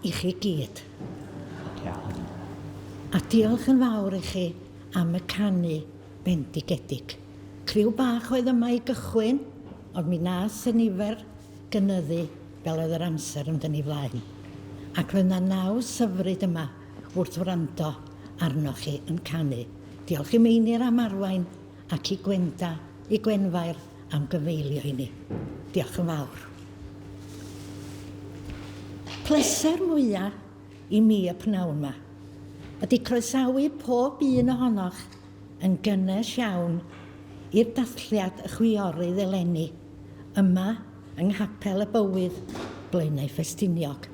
i chi gyd. A diolch yn fawr i chi am y canu bendigedig. Criw bach oedd yma i gychwyn, ond mi nas y nifer gynyddu fel oedd yr amser yn dynnu flaen. Ac roedd yna 9 syfryd yma wrth wrando arnoch chi yn canu. Diolch i Meinir am arwain ac i Gwenda, i Gwenfair am gyfeilio i ni. Diolch yn fawr. Pleser mwyaf i mi y pnawn yma ydy croesawu pob un ohonoch yn gynnes iawn i'r dathliad y chwiorydd eleni yma yng Nghapel y Bywyd Blaenau Ffestiniog.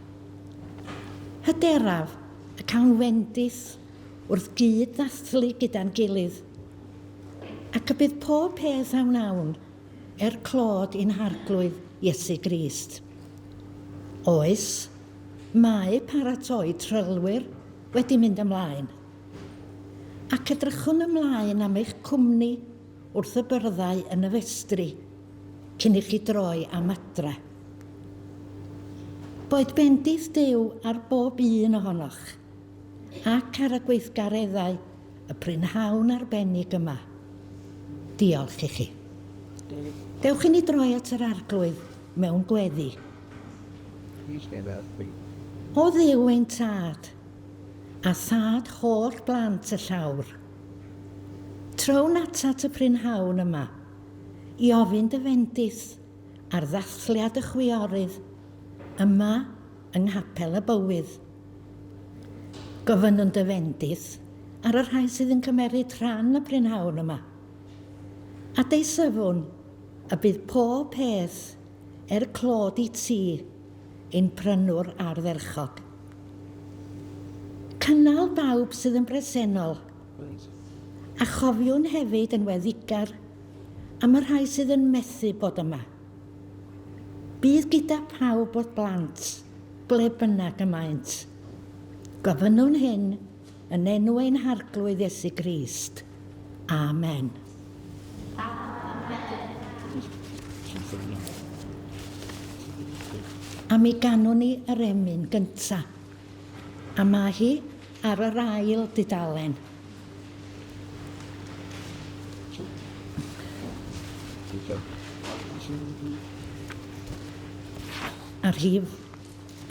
Hyderaf y cawn wendith wrth gyd ddathlu gyda'n gilydd ac y bydd pob peth awn awn clod i'n harglwydd Iesu Grist. Oes, mae paratoi trylwyr wedi mynd ymlaen ac edrychwn ymlaen am eich cwmni wrth y byrddau yn y festri cyn i chi droi am adre. Boed bendith Duw ar bob un ohonoch ac ar y gweithgareddau y prynhawn arbennig yma. Diolch i chi. Dewch i ni droi at yr arglwydd mewn gweddi. O Dduw ein tad, a thad holl blant y llawr. Trown atat y prynhawn yma, i ofyn dy fendith ar ddathliad y chwiorydd yma yng Nghapel y Bywyd. Gofynnwn dy fendith ar y rhai sydd yn cymeryd rhan y prynhawn yma. A deisyfwn y bydd pob peth clod i ti ein prynwr ardderchog. Cynnal bawb sydd yn bresennol, a chofiwn hefyd yn weddigar am y rhai sydd yn methu bod yma. Bydd gyda pawb o'r blant, ble bynnag y maent. Gofynnwn hyn yn enw ein harglwydd Iesu Grist. Amen. A mi ganwn ni yr emyn gyntaf, a mae hi ar yr ail dudalen. A'r rhif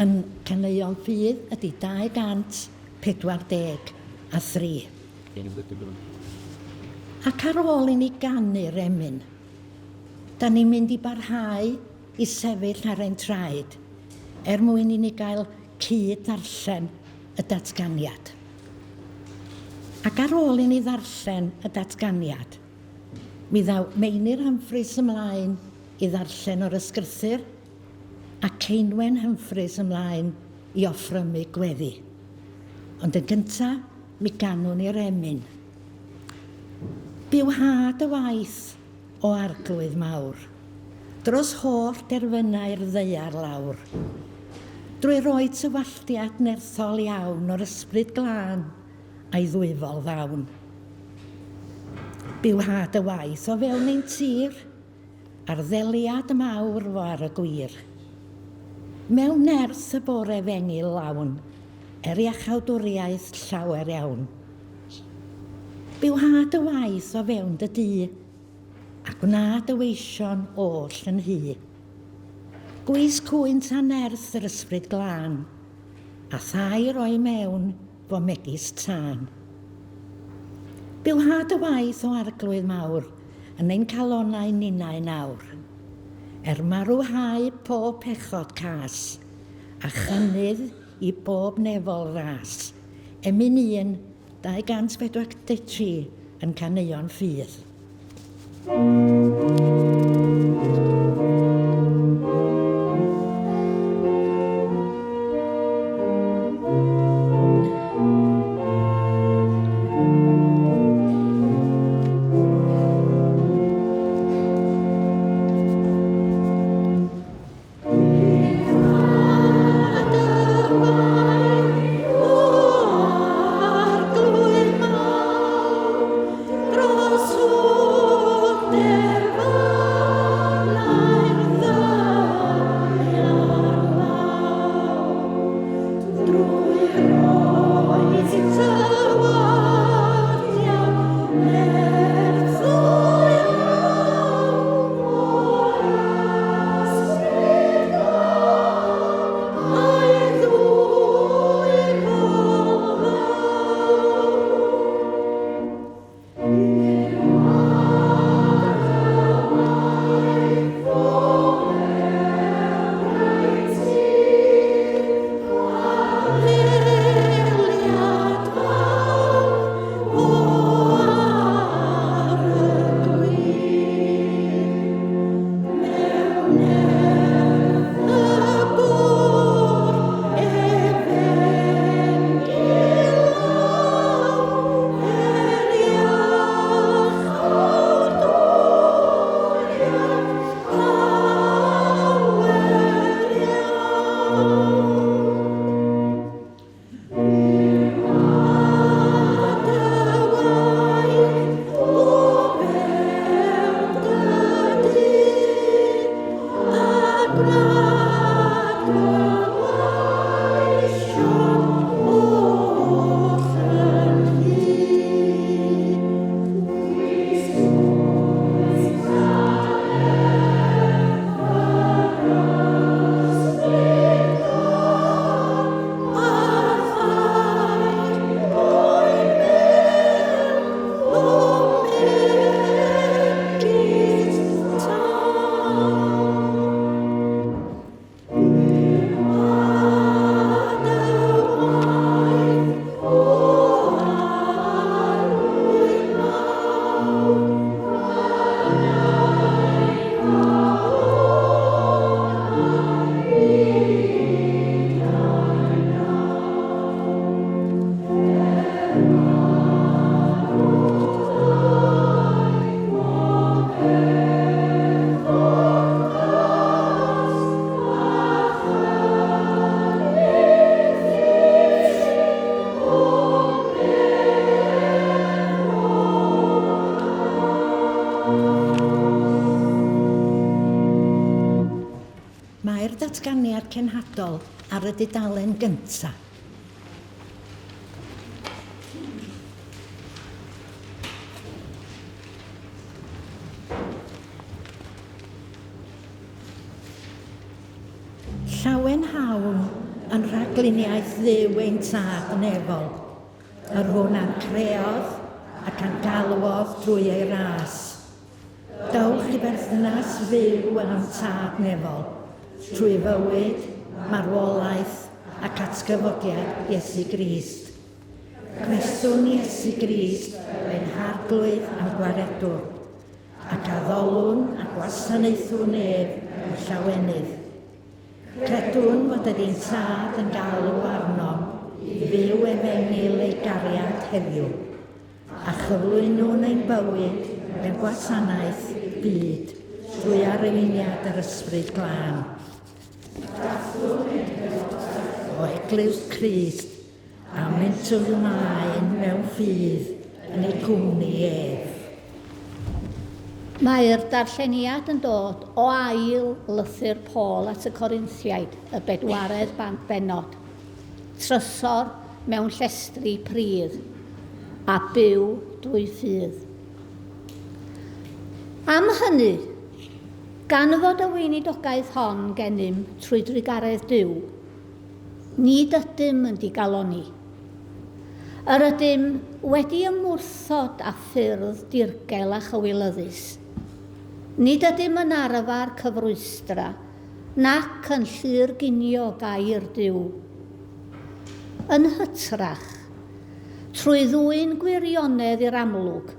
yn caneuon ffydd ydy 243. Ac ar ôl i ni ganu'r emyn, da ni'n mynd i barhau i sefyll ar ein traed mwyn i ni gael cyd darllen y datganiad. Ac ar ôl i ni ddarllen y datganiad, mi ddaw Meinir Humphreys ymlaen i ddarllen o'r ysgrythyr a Ceinwen Humphreys ymlaen i offrymu gweddi. Ond yn gyntaf, mi ganwn ni'r emyn. Biwhad y waith o arglwydd mawr, dros holl derfynau'r ddeiar lawr, drwy roi tywalltiad nerthol iawn o'r ysbryd glân a'i ddwyfol ddawn. Biwhad y waith o fewn ein tir, a'r ddeliad mawr fo ar y gwir. Mewn nerth y bore fengil lawn, iachawdwriaeth llawer iawn. Biwhad y waith o fewn dy dŷ, a gwnaed y weision oll yn hy. Gwys cwynt a nerth yr ysbryd glân, a thai roi mewn fo megis tân. Biwhad y waith o arglwydd mawr yn ein calonau ninnau nawr, marwhau pob pechod cas, a chynnydd i bob nefol ras, emyn 243 yn caneuon ffydd. Dros hwnnw derfau Mae'r datganiad cenhadol ar y dudalen gyntaf. Llawen hawn yn rhagluniaeth dduw ein tad nefol, yr hwn a'n creodd ac a'n galwodd drwy ei ras. Dowch i berthynas fyw yn am tad nefol, trwy fywyd, marwolaeth ac atgyfodiad Iesu Grist. Creswn Iesu Grist ein harglwydd a'n gwaredwr, ac addolwn a gwasanaethwn ef yn llawenydd. Credwn fod ydy'n tad yn galw arnom i fyw efengil ei gariad heddiw, a chyflwynwn ein bywyd mewn gwasanaeth byd drwy arweiniad yr ysbryd glân. O Eglwys Crist a mentwr ymlaen mewn ffydd yn ei gwmni ef. Mae'r darlleniad yn dod o ail lythyr Paul at y Corinthiaid, y 4edd bennod, trysor mewn llestri pridd a byw drwy ffydd. Am hynny, gan fod y weinidogaeth hon gennym trwy drigaredd Duw, nid ydym yn digaloni. Yr ydym wedi ymwrthod a ffyrdd dirgel a chywilyddus. Nid ydym yn arfer cyfrwystra, nac yn llyrginio gair Duw. Yn hytrach, trwy ddwyn gwirionedd i'r amlwg,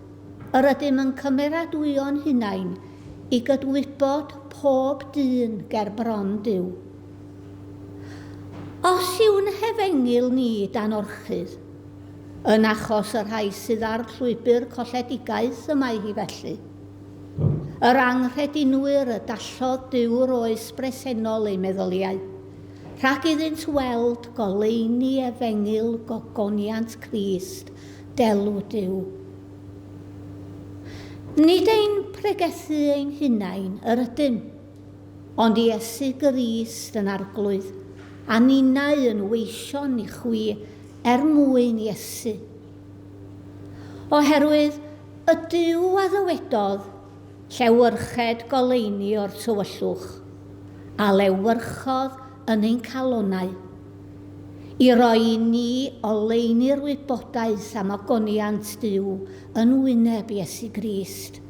yr ydym yn cymeradwyo'n hunain i gydwybod pob dyn ger bron Duw. Os yw'n hefengil ni dan orchydd, yn achos yr rhai sydd ar llwybr colledigaeth y mae hi felly, yr anghredinwyr y dallodd Duw'r oes bresennol ei meddyliau, rhag iddynt weld goleuni efengil gogoniant Crist, delw Duw. Nid ein pregethu ein hunain yr ydym, ond Iesu Grist yn arglwydd, a ninnau yn weision i chwi mwyn Iesu. Oherwydd y Duw a ddywedodd, llewyrched goleuni o'r tywyllwch, a lewyrchodd yn ein calonau, i roi i ni oleuni'r wybodaeth am ogoniant Duw yn wyneb Iesu Grist.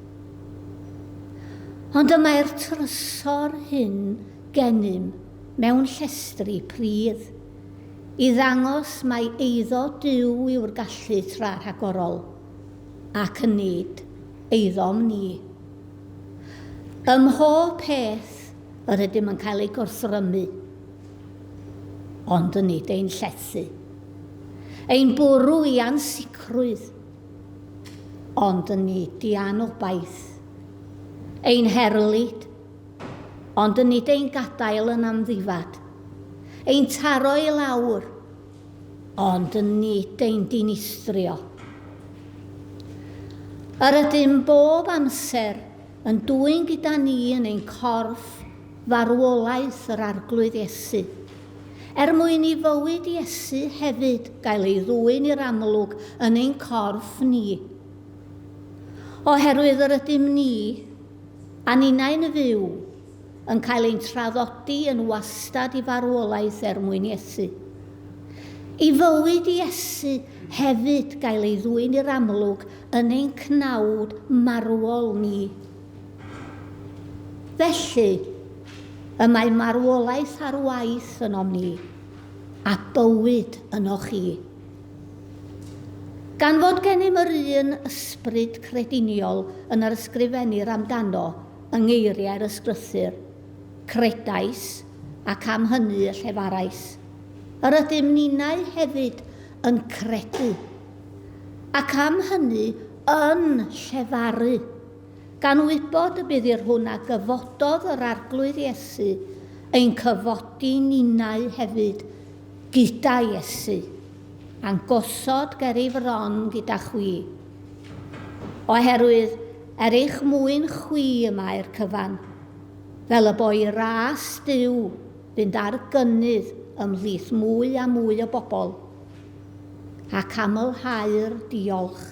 Ond yma'r trysor hyn gennym mewn llestri pridd, i ddangos mai eiddo Duw yw'r gallu tra rhagorol, ac yn nid eiddom ni. Ym mhob peth yr ydym yn cael ei gwrthrymu, ond yn nid ein llethu. Ein bwrw i ansicrwydd, ond yn nid i anobaith. Ein herlyd, ond yn nid ein gadael yn amddifad. Ein taro i lawr, ond yn nid ein dinistrio. Yr ydym bob amser yn dwyn gyda ni yn ein corff farwolaeth yr arglwydd Iesu, mwyn i fywyd Iesu hefyd gael ei ddwyn i'r amlwg yn ein corff ni. Oherwydd yr ydym ni, a ninnau'n fyw, yn cael ein traddodi yn wastad i farwolaeth mwyn Iesu. I fywyd Iesu hefyd gael ei ddwyn i'r amlwg yn ein cnawd marwol ni. Felly, y mae marwolaeth ar waith yno ni, a bywyd yno chi. Gan fod gennym yr un ysbryd crediniol yn yr ysgrifennir amdano yng ngeiriau'r ysgrythur, credais ac am hynny y llefarais. Yr ydym ninnau hefyd yn credu, ac am hynny yn llefaru, gan wybod y bydd i'r hwnna gyfododd yr arglwydd Iesu ein cyfodi ninnau hefyd gyda Iesu, a'n gosod ger ei fron gyda chwi. Oherwydd eich mwyn chwi yma i'r cyfan, fel y boi ras diw fynd ar gynnydd ymhlith mwy a mwy o bobl, ac amlhau'r diolch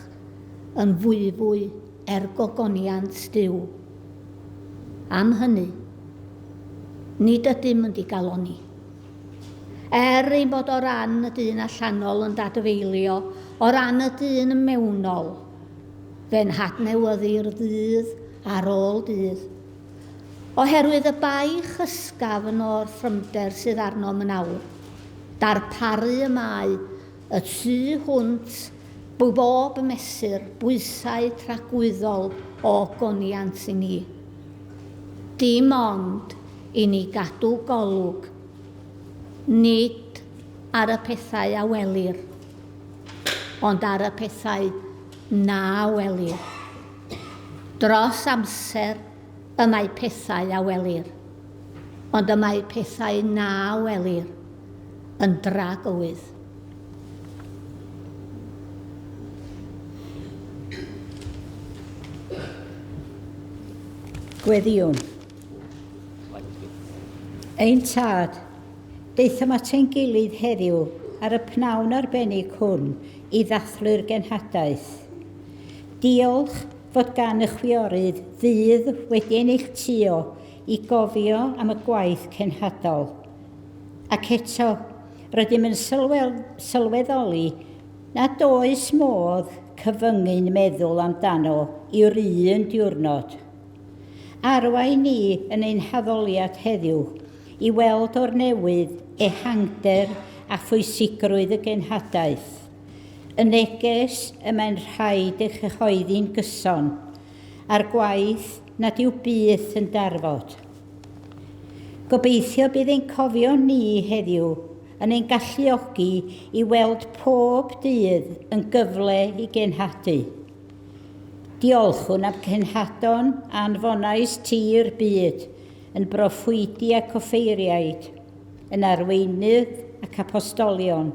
yn fwy gogoniant diw. Am hynny, nid ydym yn digaloni. Ein bod o ran y dyn allanol yn dadfeilio, o ran y dyn mewnol, fe'n hadnewyddu'r ddydd ar ôl dydd. Oherwydd y bai chysgaf yn o'r ffrymder sydd arno yn awr, darparu y mae y tu hwnt bob mesur bwysau tragwyddol o goniant i ni. Dim ond i ni gadw golwg, nid ar y pethau a welir, ond ar y pethau na welir. Dros amser y mae pethau a welir, ond y mae pethau na welir yn dragywydd. Gweddiwn. Ein tad, deithom at ein gilydd heddiw ar y pnawn arbennig hwn i ddathlu'r genhadaeth. Diolch fod gan y chwiorydd ddydd wedi ei neilltuo i gofio am y gwaith cenhadol. Ac eto, rydym yn sylweddoli nad oes modd cyfyngu'n meddwl amdano i'r un diwrnod. Arwain ni yn ein haddoliad heddiw i weld o'r newydd ehangder a phwysigrwydd y genhadaeth. Y neges y mae'n rhaid eich chyhoeddi'n gyson a'r gwaith nad yw byth yn darfod. Gobeithio bydd ein cofio ni heddiw yn ein galluogi i weld pob dydd yn gyfle i genhadu. Diolchwn am cenhadon anfonais tir byd yn broffwydi ac offeiriaid, yn arweinydd ac apostolion,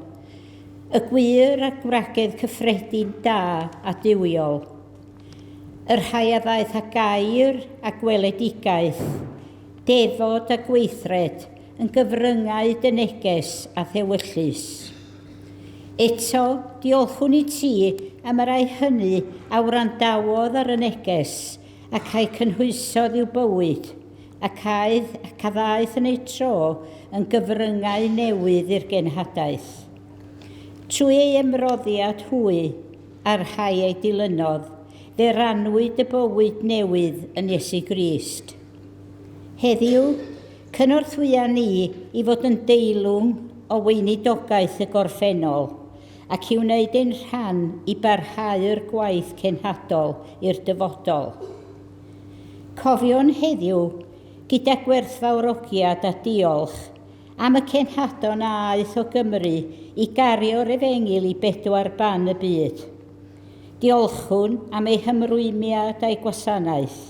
y gwir a gwragedd cyffredin da a diwiol, yr rhai a ddaeth a gair a gweledigaeth, defod a gweithred yn gyfryngau dy neges a ddewyllus. Eto, diolchwn i ti am yr ai hynny a wrandawodd ar y neges ac a'i cynhwysodd i'w bywyd, ac a ddaeth yn ei tro yn gyfryngau newydd i'r genhadaeth. Trwy ei ymroddiad hwy a'r rhai ei dilynodd, fe rannwyd y bywyd newydd yn Iesu Grist. Heddiw, cynorthwya ni i fod yn deilwng o weinidogaeth y gorffennol ac i wneud ein rhan i barhau'r gwaith cenhadol i'r dyfodol. Cofion heddiw gyda gwerthfawrogiad a diolch am y cenhadon aeth o Gymru i gario'r efengil i bedwar ban y byd. Diolchwn am ei hymrwymiad a'i gwasanaeth.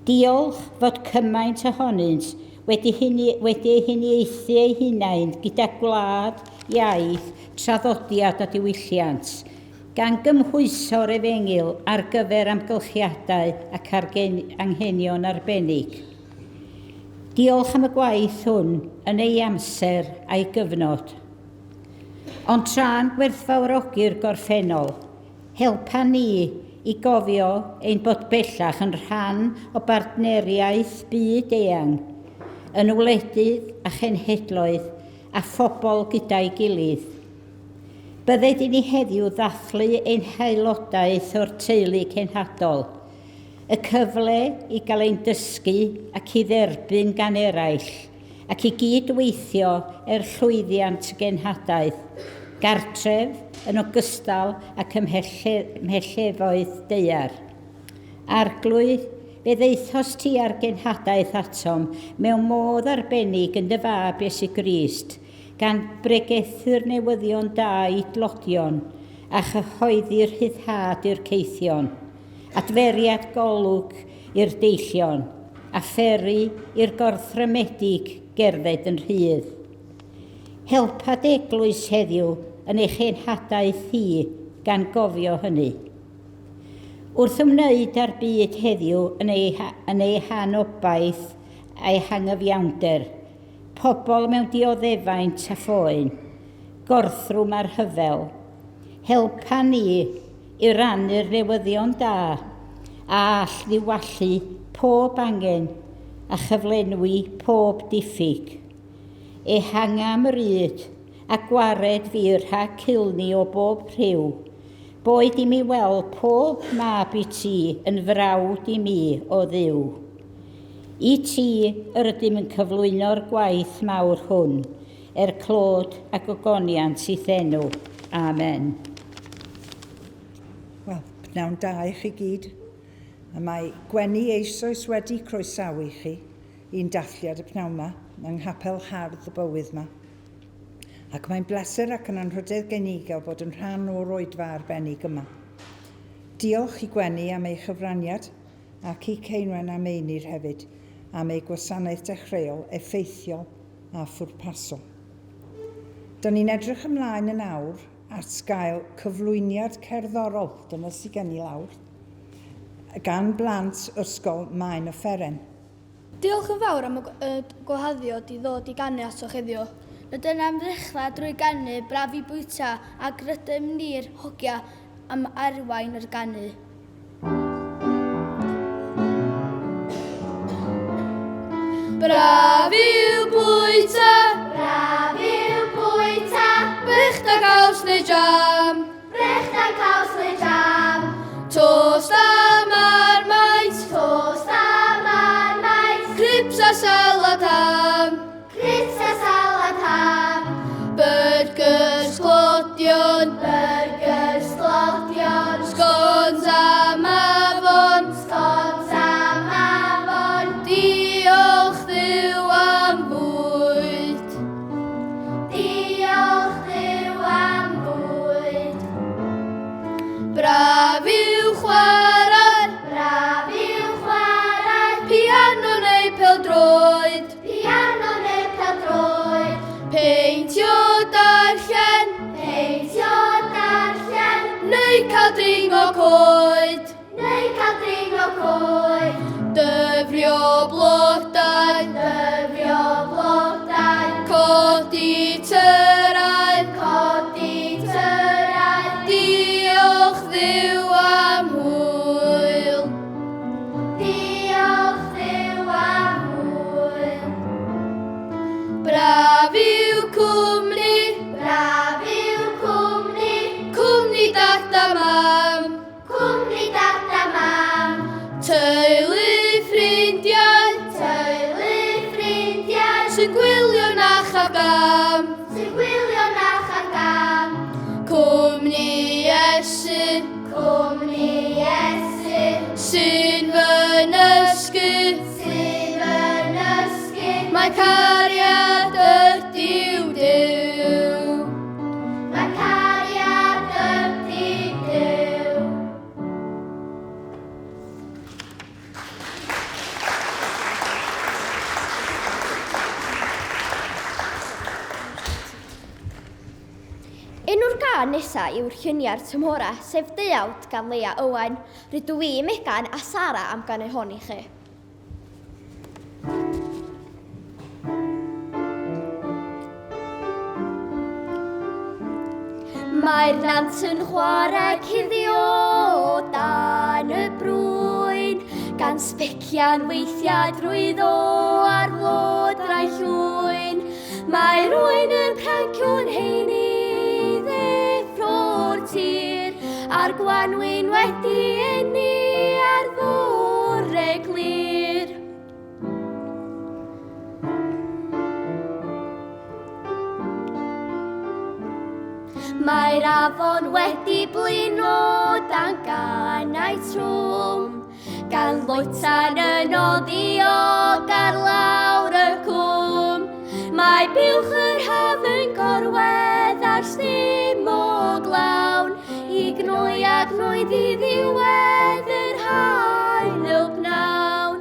Diolch fod cymaint ohonynt wedi ei huniaethu ei hunain gyda gwlad, iaith, traddodiad a diwylliant, gan gymhwyso'r efengil ar gyfer amgylchiadau ac anghenion arbennig. Diolch am y gwaith hwn yn ei amser a'i gyfnod. Ond tra'n gwerthfawrogi'r gorffennol, helpa ni i gofio ein bod bellach yn rhan o bartneriaeth byd eang, yn wledydd a chenhedloedd a phobl gyda'i gilydd. Bydded i ni heddiw ddathlu ein haelodaeth o'r teulu cenhadol, y cyfle i gael ein dysgu ac i dderbyn gan eraill, ac i gydweithio llwyddiant genhadaeth, gartref yn ogystal ac ymhellefoedd deiar. Arglwydd, fe ddeithos ti ar genhadaeth atom mewn modd arbennig yn dy fab Iesu Grist, gan bregethu'r newyddion da i dlodion a chyhoeddi'r rhyddhad i'r ceithion, adferiad golwg i'r deillion, a pheri i'r gorthrymedig gerdded yn rhydd. Helpa dy eglwys heddiw yn eich genhadaeth hi gan gofio hynny. Wrth ymwneud â'r byd heddiw yn ei hanobaeth a'i hangyfiawnder, pobl mewn dioddefaint a phoen, gorthrwm ar hyfel. Helpa ni i rannu'r newyddion da a all ddiwallu pob angen a chyflenwi pob diffyg. Ehanga am ryd a gwared fi rhag cilni o bob rhyw, boed i mi weld pob mab i ti yn frawd i mi o ddiw. I ti yr ydym yn cyflwyno'r gwaith mawr hwn, clod a gogoniant i ddenw. Amen. Wel, pnawn da i chi gyd. A mae Gwenny eisoes wedi croesawu chi i'n dathliad y pnawn yma yng nghapel hardd y bywyd yma. Ac mae'n bleser ac yn anrhydedd gen i gael bod yn rhan o'r oedfa arbennig yma. Diolch i Gwenny am ei chyfraniad ac i Ceinwen am Einir hefyd am ei gwasanaeth dechreuol effeithiol a phwrpasol. Do'n ni'n edrych ymlaen yn awr at gael cyflwyniad cerddorol, dyna sydd gen i lawr, gan blant ysgol Maen y Fferen. Diolch yn fawr am y gwahyddiad i ddod i ganu asoch heddiw. Rydyn am ddechrau drwy ganu braf i bwyta ac rydym ni'r hogia am arwain yr ganu. Braf i'w bwyta, brych da caws neu jam, tost a marmite, crips a salad ham, burgers clodion, scones a mafon, diolch Dduw am bwyd. Braf i'w chwarae, piano neu pêl-droed, peintio darllen, neu cael dringo coed, dyfrio blodau, codi tyrau, diolch Dduw am hwyl. Braf i'w cwmni, cwmni dat a mam, teulu ffrindiau, sy'n gwylio na chagam, cwmni Esyn, sy'n fy nysgu, mae cariad ydyw Duw. Enw'r gân nesaf yw'r lluniau'r tymhora, sef Deuawd gan Leia Owen. Rydw i, Megan a Sara am ganu hon i chi. Mae'r nant yn chwarae cuddio dan y brwyn, gan sbecian weithiau drwyddo ar flodrau llwyn. Mae rhywun yn prancio'n heini ddeffro'r tir, a'r gwanwyn wedi enni ar ddore glir. Mae'r afon wedi blino dan ganau trwm, gan loetan yn oddiog ar lawr y cwm. Mae buwch yr haf yn gorwedd ar sdim o glawn, i gnoi a gnoi ddiddiwedd yr haen y bnawn.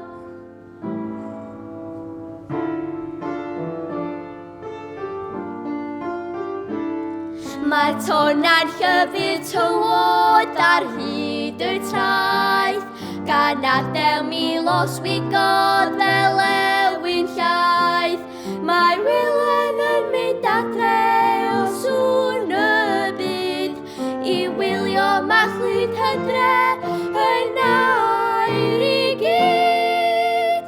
Mae'r tona'n llyfu'r tywod ar hyd y traeth, gan adael milos wigod fel ewi yn llaeth. Mae Wilyn yn mynd adre o sŵn y byd i wylio machlud hydre yn air i gyd.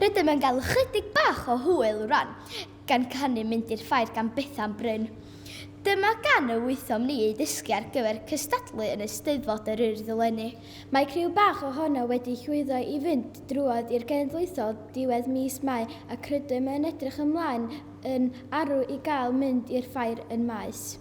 Rydym yn cael chydig bach o hwyl rhan, gan canu mynd i'r ffair gan Bethan Bryn. Dyma gan y wythom ni i ddysgu ar gyfer cystadlu yn y Steddfod yr Urdd eleni. Mae criw bach ohono wedi llwyddo i fynd drwodd i'r genedlaethol diwedd mis Mai ac rydym yn edrych ymlaen yn arw i gael mynd i'r ffair yn maes.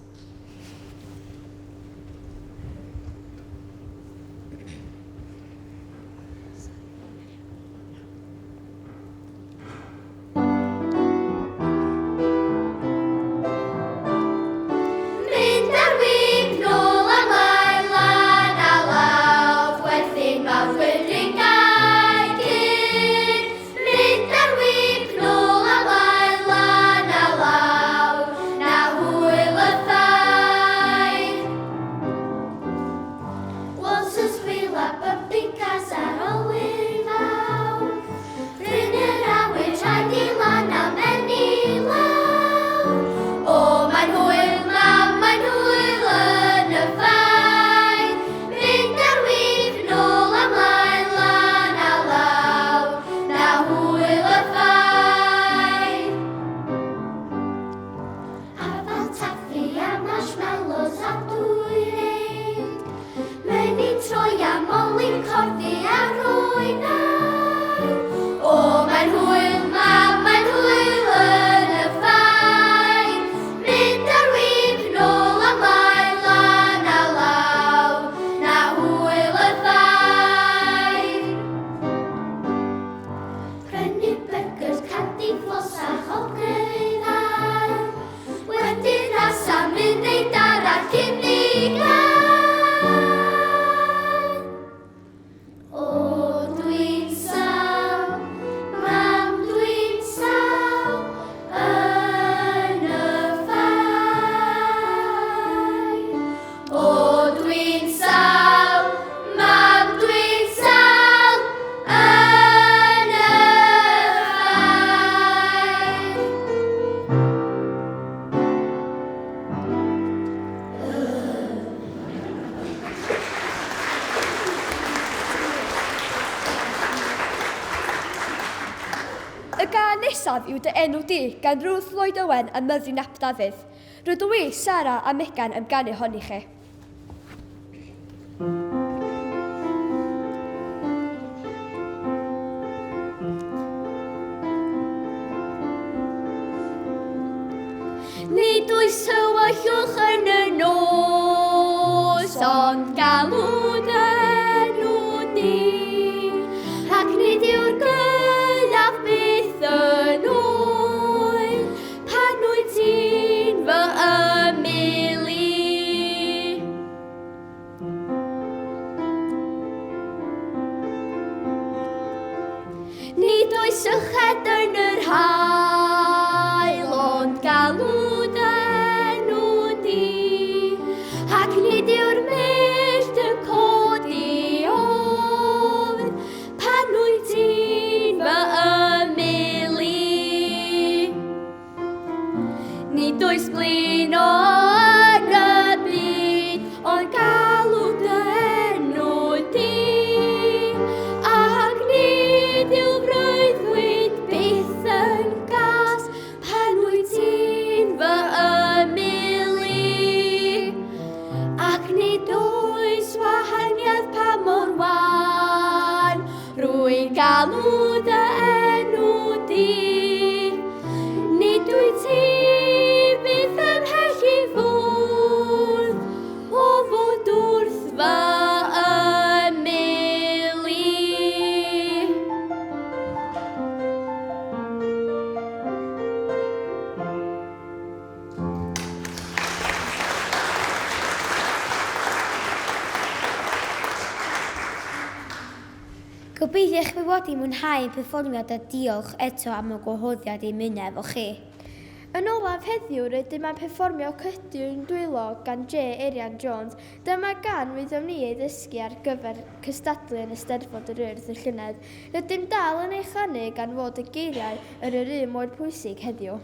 Nesaf yw dy enw di gan Ruth Lloyd Owen a Myddin ap Dafydd. Rydw i, Sara a Megan yn ganu honni chi. Nid oes tywyllwch yn y nos, ond galw'n enw ni, ac nid yw'r gyllaf byth yn oer, pan wyt ti'n fy ymylu. Nid oes yched yn yr hael, ond galw'n enw di, ac nid yw'r mellt yn codi ofn, pan wyt ti'n fy ymylu. Nid oes blino yn y byd, ond galw'n enw di, ac nid yw freuddwyd byth yn gas, pan wyt ti'n fy ymylu. Ac nid oes wahaniaeth pa mor wan, rwy'n galw dy enw di. Nid wyt ti byth ymhell i fwrdd, o fod wrth fy ymylu. Gobeithio eich bod wedi mwynhau perfformiad a diolch eto am y gwahoddiad i ymuno efo chi. Yn olaf heddiw, rydym yn perfformio Cydyw'n Dwylo gan J. Arian Jones. Dyma gan wyddom ni ei ddysgu ar gyfer cystadlu yn Eisteddfod yr Urdd y Llynedd. Rydym dal yn ei chanu gan fod y geiriau yr un mor pwysig heddiw.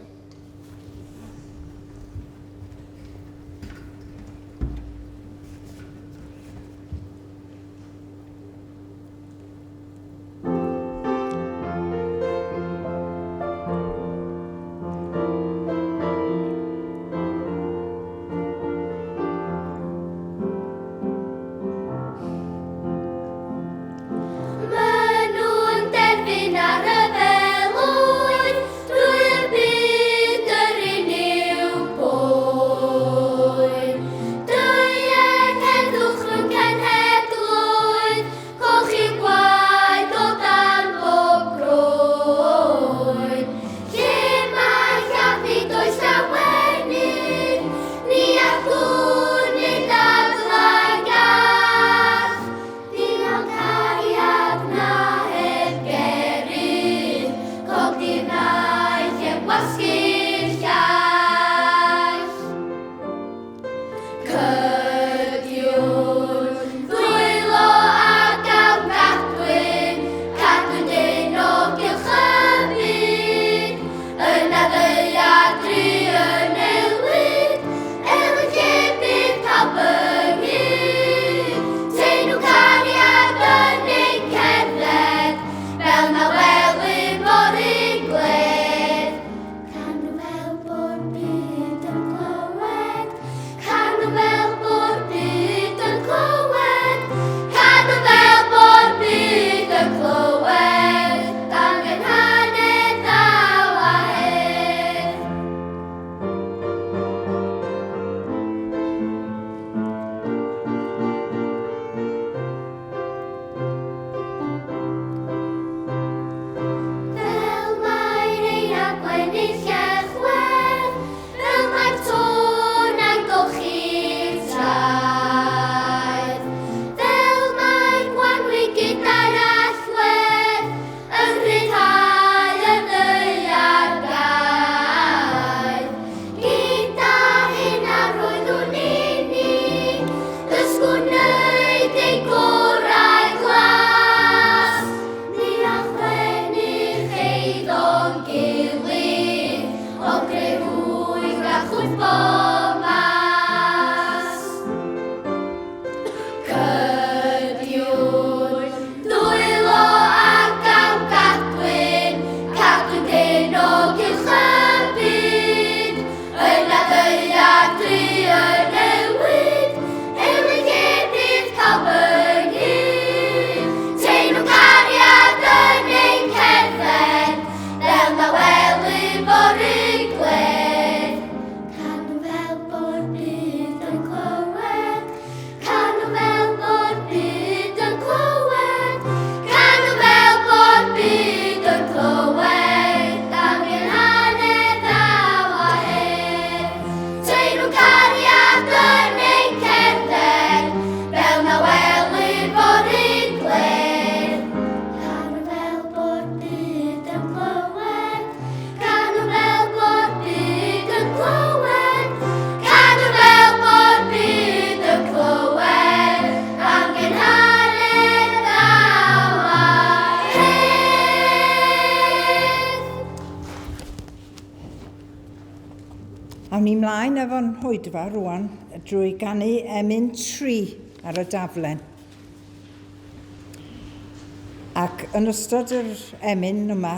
Awn ni mlaen efo'n rhwydfa rwan drwy ganu emyn 3 ar y daflen. Ac yn ystod yr emyn yma,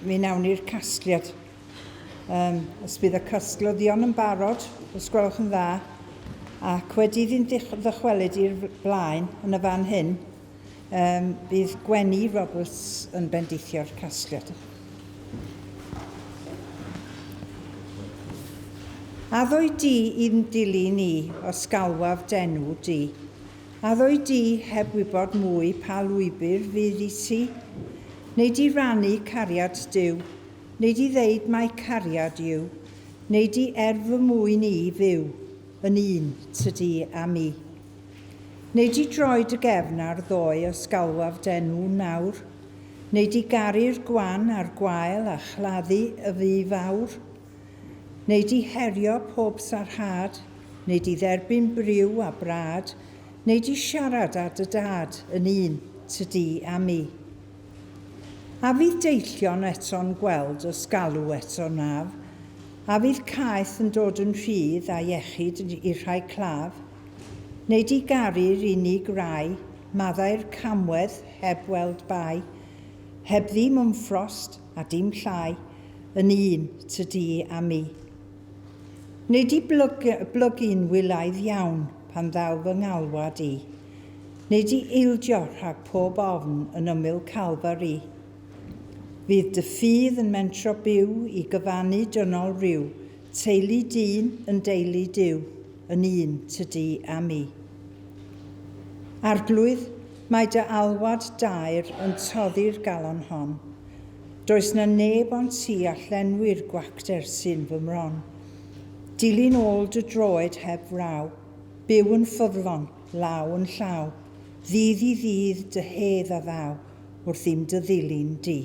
mi nawn ni'r casgliad. Os bydd y casgloddion yn barod, os gwelwch yn dda, ac wedi ddychwelyd i'r blaen yn y fan hyn, bydd Gwenny Roberts yn bendithio'r casgliad. Addoi di i'n dilyn ni os galwaf denw di. Addoi di heb wybod mwy pa lwybr fydd i ti. Neu di rannu cariad Duw. Neu di ddeud mai cariad yw. Neu di fy mwy ni fyw. Yn un tydi a mi. Neu di droed y gefn ar ddoe os galwaf denw nawr. Neu di garu'r gwan a'r gwael a chladdu y fi fawr. neu di herio pob sarhad, neu di dderbyn briw a brad, neu di siarad a dy dad yn un tydi a mi. A fydd deillion eto'n gweld ysgalw eto naf, a fydd caeth yn dod yn rhydd a iechyd i'r rhai claf, neu di garu'r unig rai, maddau'r camwedd heb weld bai, heb ddim ymffrost a dim llai, yn un tydi a mi. Neu di blygu'n wylaidd iawn pan ddaw fy ngalwad i, neu di eildio rhag pob ofn yn ymyl Calfari. Fydd dy ffydd yn mentro byw i gyfannu dynol ryw, teulu dyn yn deulu diw, yn un tydi a mi. Arglwydd, mae dy alwad dair yn toddi'r galon hon. Does na neb ond ti a llenwi'r gwacter sy'n fy mron. Dilyn ôl dy droed heb fraw, byw yn ffyddlon, law yn llaw, ddydd i ddydd dy hedd a ddaw, wrth ddim dy ddilyn di.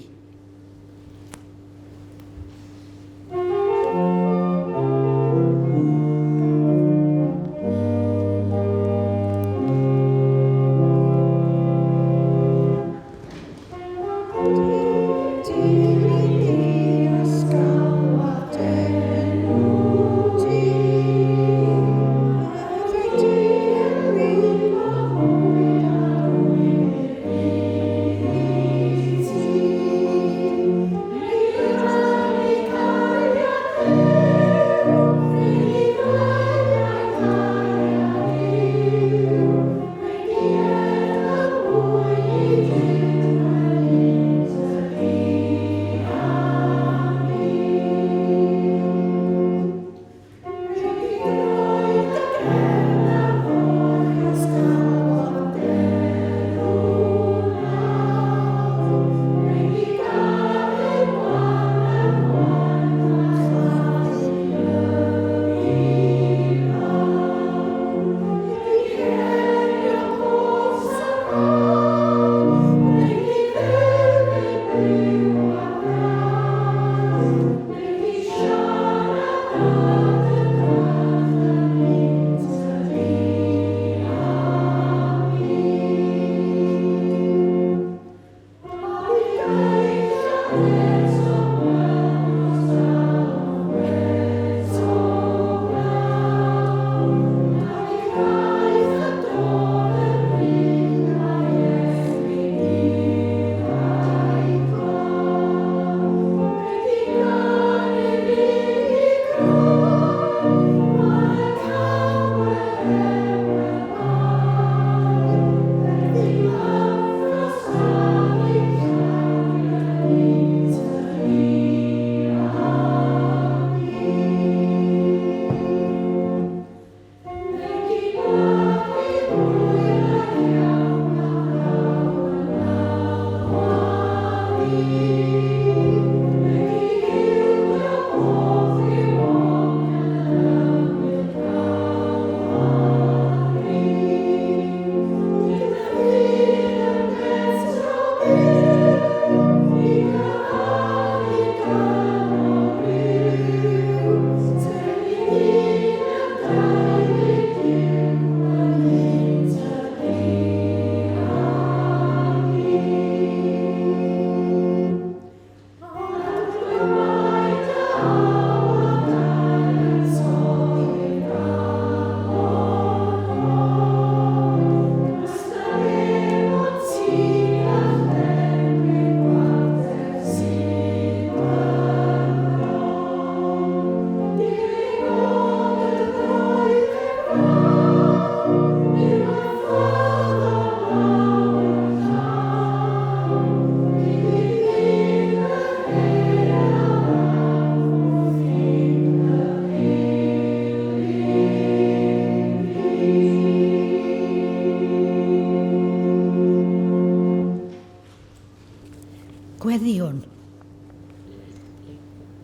Gweddiwn.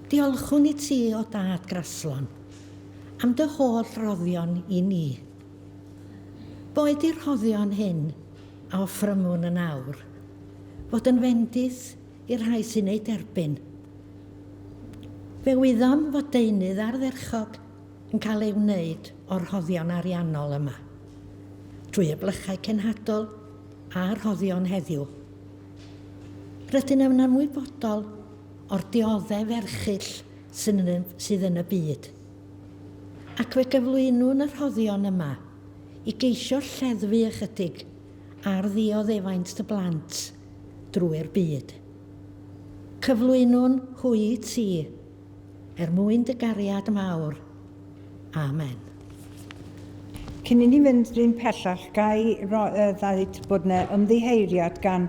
Diolchwn i ti o dad Graslon am dy holl roddion i ni. Boed i'r rhoddion hyn a offrymwn yn awr, fod yn fendith i'r rhai sy'n ei derbyn. Fe wyddom fod deunydd ardderchog yn cael ei wneud o'r rhoddion ariannol yma, trwy y blychau cenhadol a'r rhoddion heddiw. Rydyn yn ymwybodol o'r dioddau ferchyll sydd yn y byd, ac fe gyflwynwn y rhoddion yma i geisio lleddfu ychydig ar ddioddefaint y blant drwy'r byd. Cyflwynwn hwy ti, mwyn dy gariad mawr. Amen. Cyn i ni fynd rhywun pellach, gai ddaid bod yna ymddiheiriad gan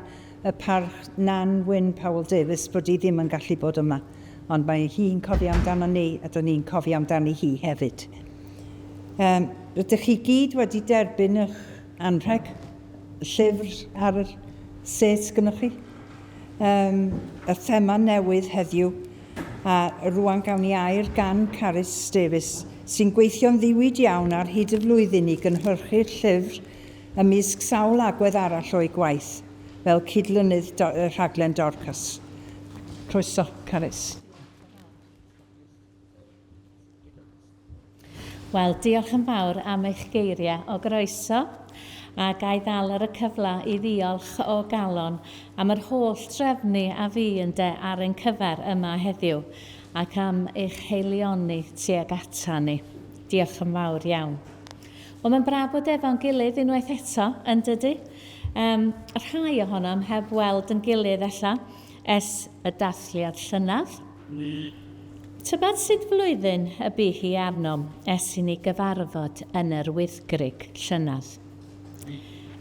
y parch Nan Wyn Powell Davies bod hi ddim yn gallu bod yma, ond mae hi'n cofio amdano ni a dyn ni'n cofio amdano hi hefyd. Rydych chi gyd wedi derbyn eich anrheg, y llyfr ar y set gynnwch chi, y thema newydd heddiw, a rwan gawn ni air gan Carys Davies, sy'n gweithio'n ddiwyd iawn ar hyd y flwyddyn i gynhyrchu'r llyfr ymysg sawl agwedd arall o'i gwaith, fel cydlynydd rhaglen Dorcas. Croeso, Carys. Wel, diolch yn fawr am eich geiriau o groeso, a gai ddal ar y cyfle i ddiolch o galon am yr holl trefnu a fi ar ein cyfer yma heddiw, ac am eich heilioni tuag ata ni. Diolch yn fawr iawn. Wel, mae'n braf bod efo'n gilydd unwaith eto, yn dydy. Rhai ohonom heb weld yn gilydd ella ers y dathliad llynedd. Tybed sut flwyddyn y bu hi arnom ers i ni gyfarfod yn yr wyddgrig llynedd.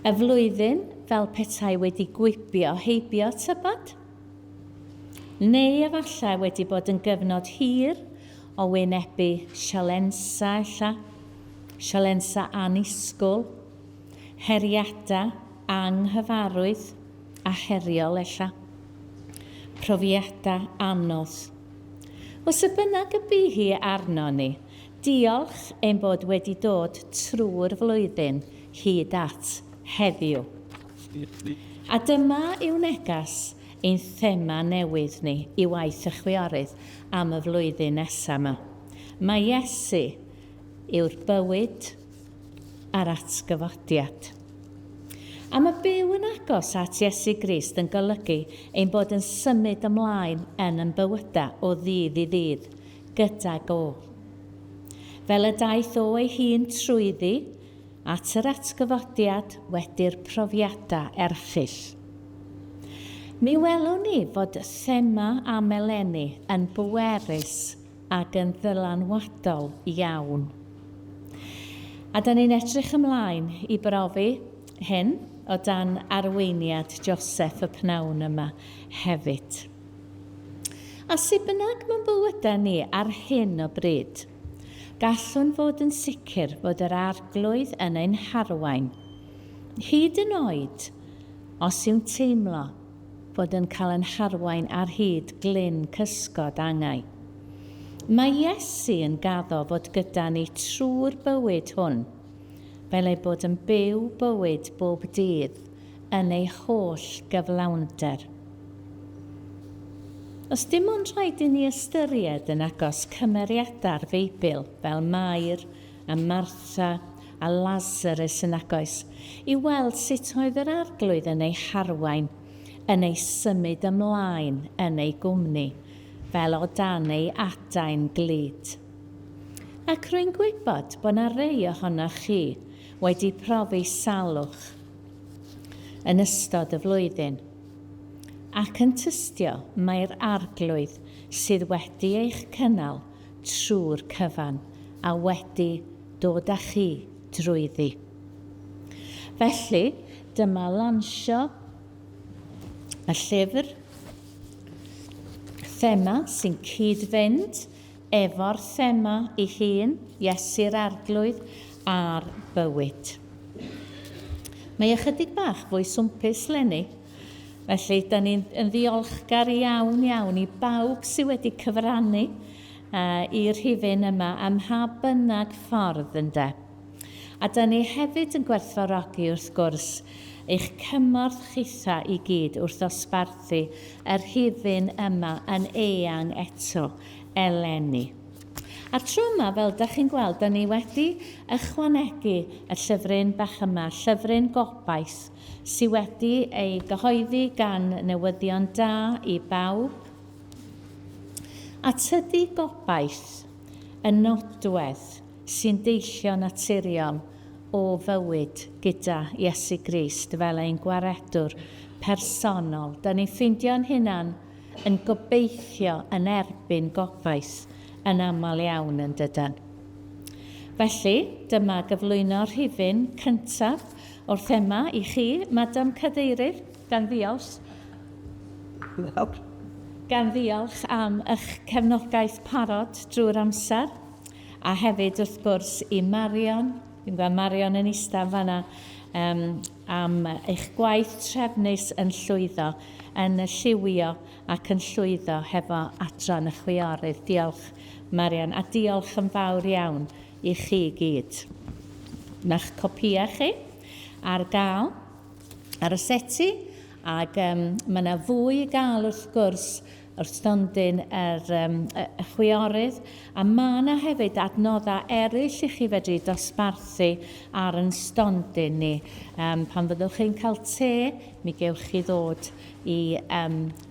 Y flwyddyn fel petai wedi gwibio heibio tybed? Neu efallai wedi bod yn gyfnod hir o wynebu sialensa ella, sialensa annisgwl, heriadau anghyfarwydd a heriol ella, profiadau anodd. Os y bynnag y bu hi arno ni, diolch ein bod wedi dod trwy'r flwyddyn hyd at heddiw. A dyma yw negas ein thema newydd ni i waith y chwiorydd am y flwyddyn nesaf yma. Mae Iesu yw'r bywyd a'r atgyfodiad. A mae byw yn agos at Iesu Grist yn golygu ein bod yn symud ymlaen yn bywydau o ddydd i ddydd, gydag o. Fel y daeth o ei hun trwyddi, at yr atgyfodiad wedi'r profiadau erchyll. Mi welwn ni fod thema am eleni yn bwerus ac yn ddylanwadol iawn. A da ni'n edrych ymlaen i brofi hyn o dan arweiniad Joseph y pnawn yma hefyd. A sut bynnag mewn bywydau ni ar hyn o bryd, gallwn fod yn sicr fod yr arglwydd yn ein harwain, hyd yn oed os yw'n teimlo fod yn cael yn harwain ar hyd glyn cysgod angau. Mae Iesu yn gaddo fod gyda ni trwy'r bywyd hwn, fel ei bod yn byw bywyd bob dydd yn ei holl gyflawnder. Os dim ond rhaid i ni ystyried yn agos cymeriadau'r Beibl fel Mair a Martha a Lazarus yn agos, i weld sut oedd yr arglwydd yn ei harwain, yn ei symud ymlaen yn ei gwmni, fel o dan ei adain glyd. Ac rwy'n gwybod bod yna rei ohonoch chi wedi profi salwch yn ystod y flwyddyn, ac yn tystio mae'r arglwydd sydd wedi eich cynnal trwy'r cyfan a wedi dod â chi drwyddi. Felly, dyma lansio y llyfr, thema sy'n cyd-fynd efo'r thema ei hun, Iesu'r arglwydd a'r bywyd. Mae ychydig bach fwy swmpus leni, felly da ni'n ddiolchgar iawn i bawb sydd wedi cyfrannu i'r rhifyn yma am ha bynnag ffordd ynde. A da ni hefyd yn gwerthfawrogi wrth gwrs eich cymorth chitha i gyd wrth osbarthu yr rhifyn yma yn eang eto eleni. A'r tro yma, fel da chi'n gweld, da ni wedi ychwanegu y llyfryn bach yma, llyfryn gobaith, sydd wedi ei gyhoeddi gan newyddion da i bawb. A tydi gobaith yn nodwedd sy'n deillio naturiol o fywyd gyda Iesu Grist fel ein gwaredwr personol. Da ni'n ffeindio'n hunan yn gobeithio yn erbyn gobaith yn aml iawn yn dydyn. Felly, dyma gyflwyno'r rhifyn cyntaf o'r thema i chi, Madam Cadeirydd, gan ddiolch am eich cefnogaeth parod drwy'r amser, a hefyd wrth gwrs i Marion, dwi'n gweld Marion yn eistedd fanna, am eich gwaith trefnus yn llwyddo, yn lliwio ac yn llwyddo hefo adran y chwiorydd. Diolch, Marion, a diolch yn fawr iawn i chi gyd. Ma'ch copïau chi ar gael ar y seti, ac mae yna fwy i gael wrth gwrs o'r stondin y chwiorydd, a mae yna hefyd adnoddau eraill i chi fedru dosbarthu ar yn stondin ni. Pan fyddwch chi'n cael te, mi gewch chi ddod i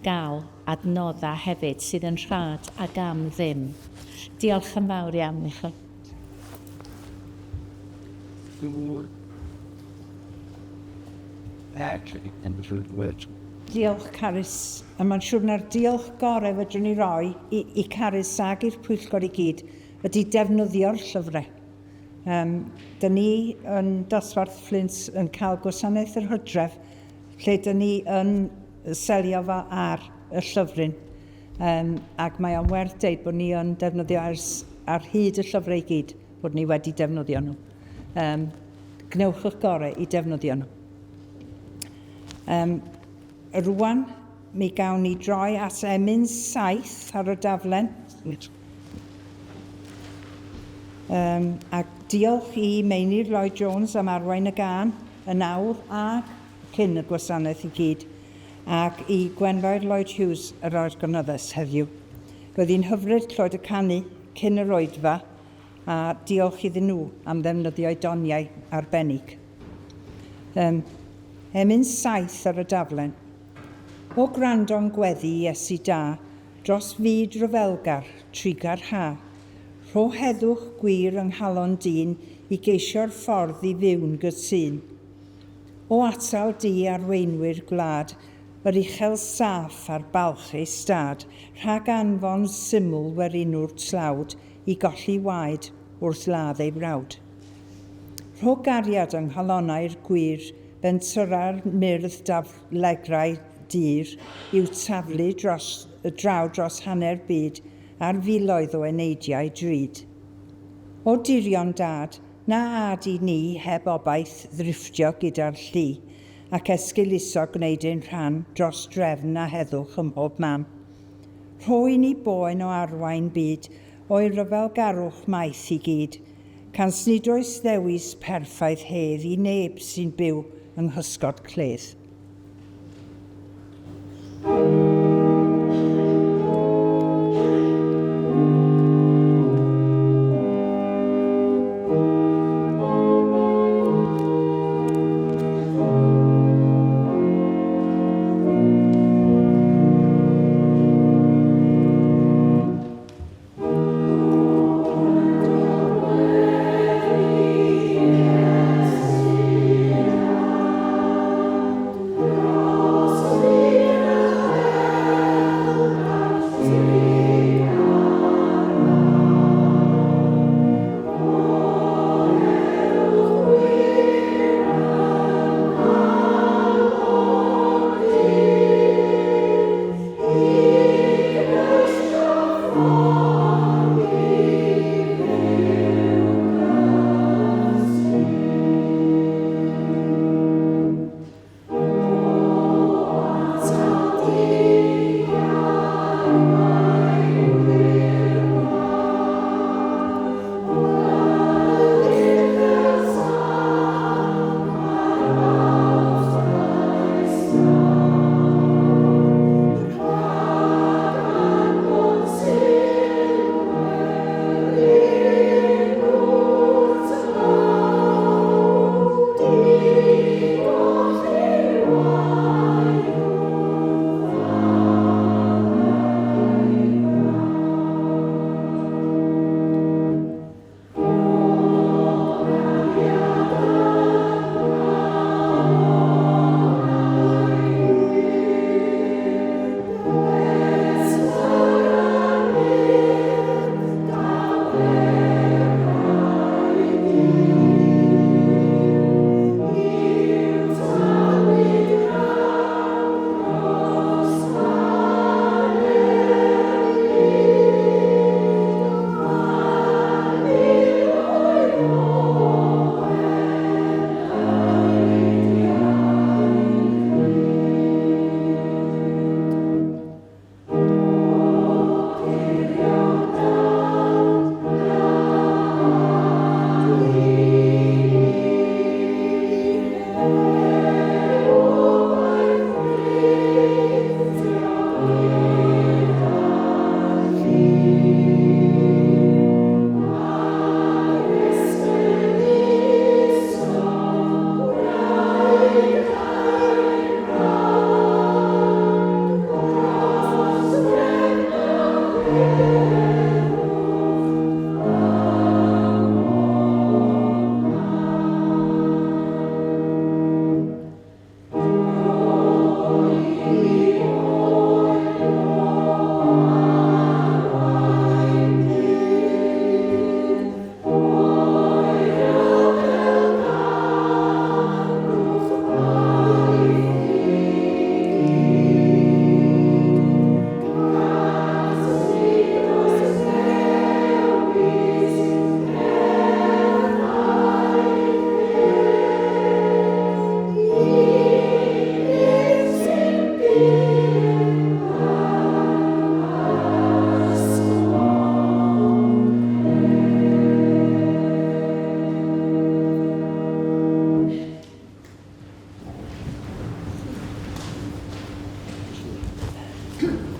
gael adnoddau hefyd sydd yn rhad ag am ddim. Diolch yn fawr iawn i chi. Diolch, Carys. A mae'n siŵr na'r diolch gorau fedrwn ni roi i Carys ag i'r pwyllgor i gyd ydy defnyddio'r llyfrau. Da ni yn dosbarth Flint yn cael gwasanaeth yr Hydref, lle da ni yn selio fo ar y llyfryn. Ac mae o'n werth deud bod ni yn defnyddio ar hyd y llyfrau i gyd, bod ni wedi defnyddio nhw. Gnewch eich gorau i defnyddio nhw. Rwan, mi gawn ni droi at emyn 7 ar y daflen. Ac diolch i Meinir Lloyd Jones am arwain y gân, y nawr ac cyn y gwasanaeth i gyd, ac i Gwenfair Lloyd Hughes yr argynnyddus heddiw. Roedd hi'n hyfryd clywed y canu cyn yr oedfa, a diolch iddyn nhw am ddefnyddio doniau arbennig. Emyn 7 ar y daflen. O gwrando'n gweddi Iesu da, dros fyd ryfelgar, trigar ha. Rho heddwch gwir yng nghalon dyn i geisio'r ffordd i fyw'n gytun. O atal di arweinwyr gwlad, yr uchel saff a'r balch ei stad, rhag anfon syml werinwr tlawd i golli waed wrth ladd ei brawd. Rho gariad yng nghalonnau'r gwir, bentyra'r myrdd daflegrau dyr i'w taflu draw dros hanner byd ar filoedd o eneidiau drud. O dirion dad, na ad i ni heb obaith ddrifftio gyda'r llu, ac esgiluso gwneud ein rhan dros drefn a heddwch ym mhob man. Rho i ni boen o arwain byd, o'i ryfelgarwch maith i gyd, can nid oes ddewis perffaith hedd i neb sy'n byw yng nghysgod cledd.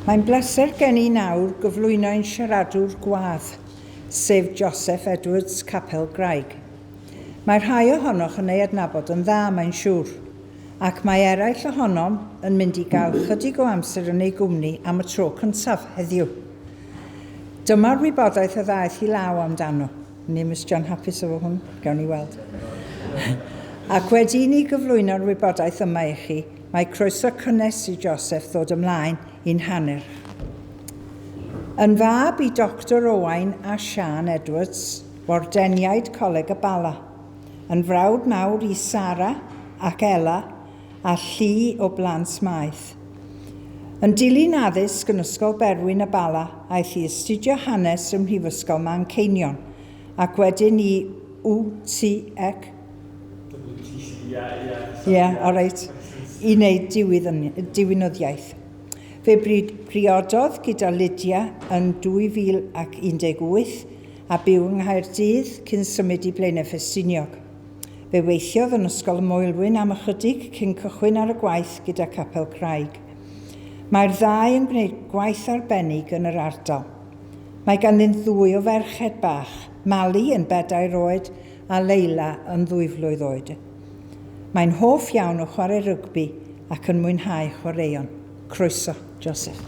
Mae'n bleser gen i nawr gyflwyno'n siaradwr gwadd, sef Joseph Edwards Capel Graig. Mae rhai ohonoch yn ei adnabod yn dda, mae'n siŵr, ac mae eraill ohonom yn mynd i gael chydig o amser yn ei gwmni am y tro cyntaf heddiw. Dyma'r wybodaeth y ddaeth i law amdano. Ni Miss John hapus efo hwn, gawn ni weld. Ac wedi ni gyflwyno'r wybodaeth yma i chi, mae croeso cynnes i Joseph ddod ymlaen i'n hanner. Yn fab i Dr Owain a Sian Edwards, wardeniaid Coleg y Bala. Yn frawd mawr i Sara ac Ella a Llu o Blant Maeth. Yn dilyn addysg yn Ysgol Berwyn y Bala, aeth i astudio hanes ym Mhrifysgol Manceinion, ac wedyn i WTEC. Alright. I wneud diwinyddiaeth. Fe briododd gyda Lydia yn 2018 a byw yng Nghaerdydd cyn symud i Blaenau Ffestiniog. Fe weithiodd yn Ysgol Moelwyn am ychydig cyn cychwyn ar y gwaith gyda Capel Craig. Mae'r ddau yn gwneud gwaith arbennig yn yr ardal. Mae ganddyn 2 o ferched bach, Mali yn 4 oed a Leila yn 2 flwydd oed. Mae'n hoff iawn o chwarae rygbi ac yn mwynhau chwaraeon. Croeso, Joseph.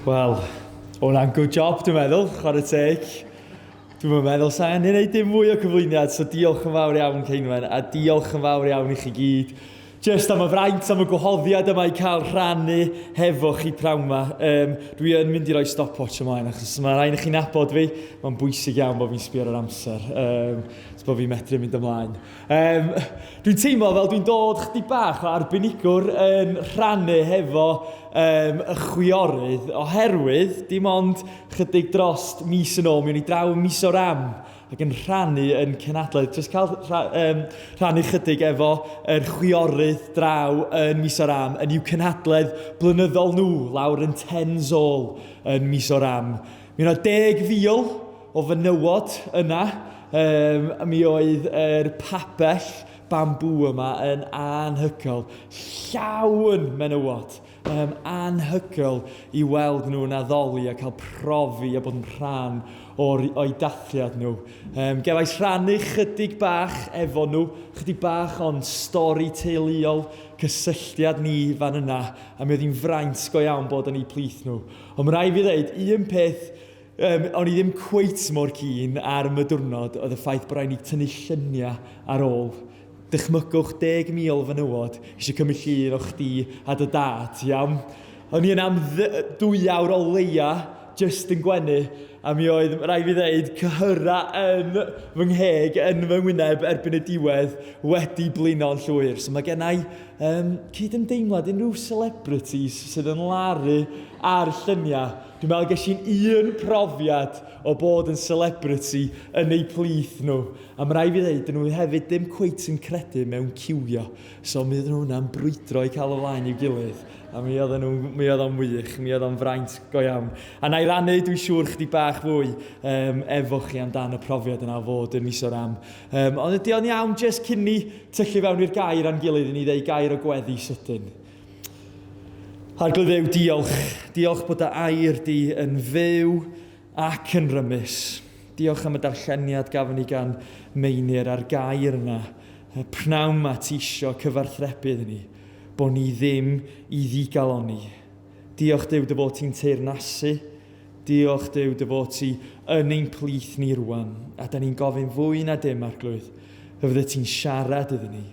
Wel, hwnna'n good job, dwi'n meddwl, chwarae teg. Dwi'n meddwl sa'n gwneud dim mwy o cyflwyniad, so diolch yn fawr iawn, Ceinwen, a diolch yn fawr iawn i chi gyd. Just am y fraint, am y gwahoddiad yma i cael rhannu hefo chi prawn yma. Dwi yn mynd i roi stopwatch ymlaen, achos mae rhaid i chi'n nabod fi, mae'n bwysig iawn bod fi'n sbio ar yr amser, bod fi'n medru mynd ymlaen. Dwi'n teimlo fel dwi'n dod chdi bach o arbenigwr yn rhannu hefo y chwiorydd, oherwydd dim ond chydig drost mis yn ôl, mi o'n i draw yn mis o ram, ac yn rhannu yn Cenhadol. Jyst cael rhannu chydig efo yr chwiorydd draw yn mis o ram, yn i'w Cenhadledd blynyddol nhw, lawr yn Tensol yn mis o ram. Mi oedd 10,000 o fenywod yna, a mi oedd yr papell bambŵ yma yn anhygoel, llawn menywod. Anhygoel i weld nhw'n addoli a cael profi a bod yn rhan o'i dathliad nhw. Gefais rhannu chydig bach efo nhw, chydig bach o'n stori teuluol, cysylltiad ni fan yna, a mi oedd hi'n fraint go iawn bod yn ei plith nhw. Ond mae'n rhaid fi ddweud, un peth o'n i ddim cweit mor keen ar y diwrnod oedd y ffaith bod rhaid ni tynnu lluniau ar ôl. Dychmygwch 10,000 fenywod eisiau cymryd llun o chdi a dy dad, iawn. O'n i yn am 2 awr o leia just yn gwenu, a mi oedd, rhaid fi ddweud, cyhyra yn fy ngheg, yn fy ngwyneb erbyn y diwedd, wedi blino'n llwyr. So mae gennau cyd-ymdeimlad unrhyw celebrities sydd yn laru ar lluniau. Dwi'n meddwl ges i'n un profiad o bod yn celebrity yn ei plith nhw. A mae rhaid fi ddweud, dyn nhw hefyd ddim cweit yn credu mewn ciwio. So mi oedden nhw'n brwydro i cael o flaen i'w gilydd. A mi oedd o'n wych, mi oedd o'n fraint go iawn. A na i rannu, dwi'n siŵr chdi bach fwy efo chi amdano y profiad yna fod yn mis o ram. Ond ydy o'n iawn jyst cyn ni tyllu fewn i'r gair a'n gilydd i ni ddeu gair o gweddi sydyn. Arglwydd Dduw, diolch. Diolch bod y air di yn fyw ac yn rymus. Diolch am y darlleniad gafon ni gan Meinir ar gair yna. Pnawn ma ti isio cyfarthrebu iddyn ni, bod ni ddim i ddigaloni. Diolch Duw dy fod ti'n teirnasu. Diolch Duw dy fod ti yn ein plith ni rwan. A da ni'n gofyn fwy na dim, Arglwydd. Y fydde ti'n siarad iddyn ni.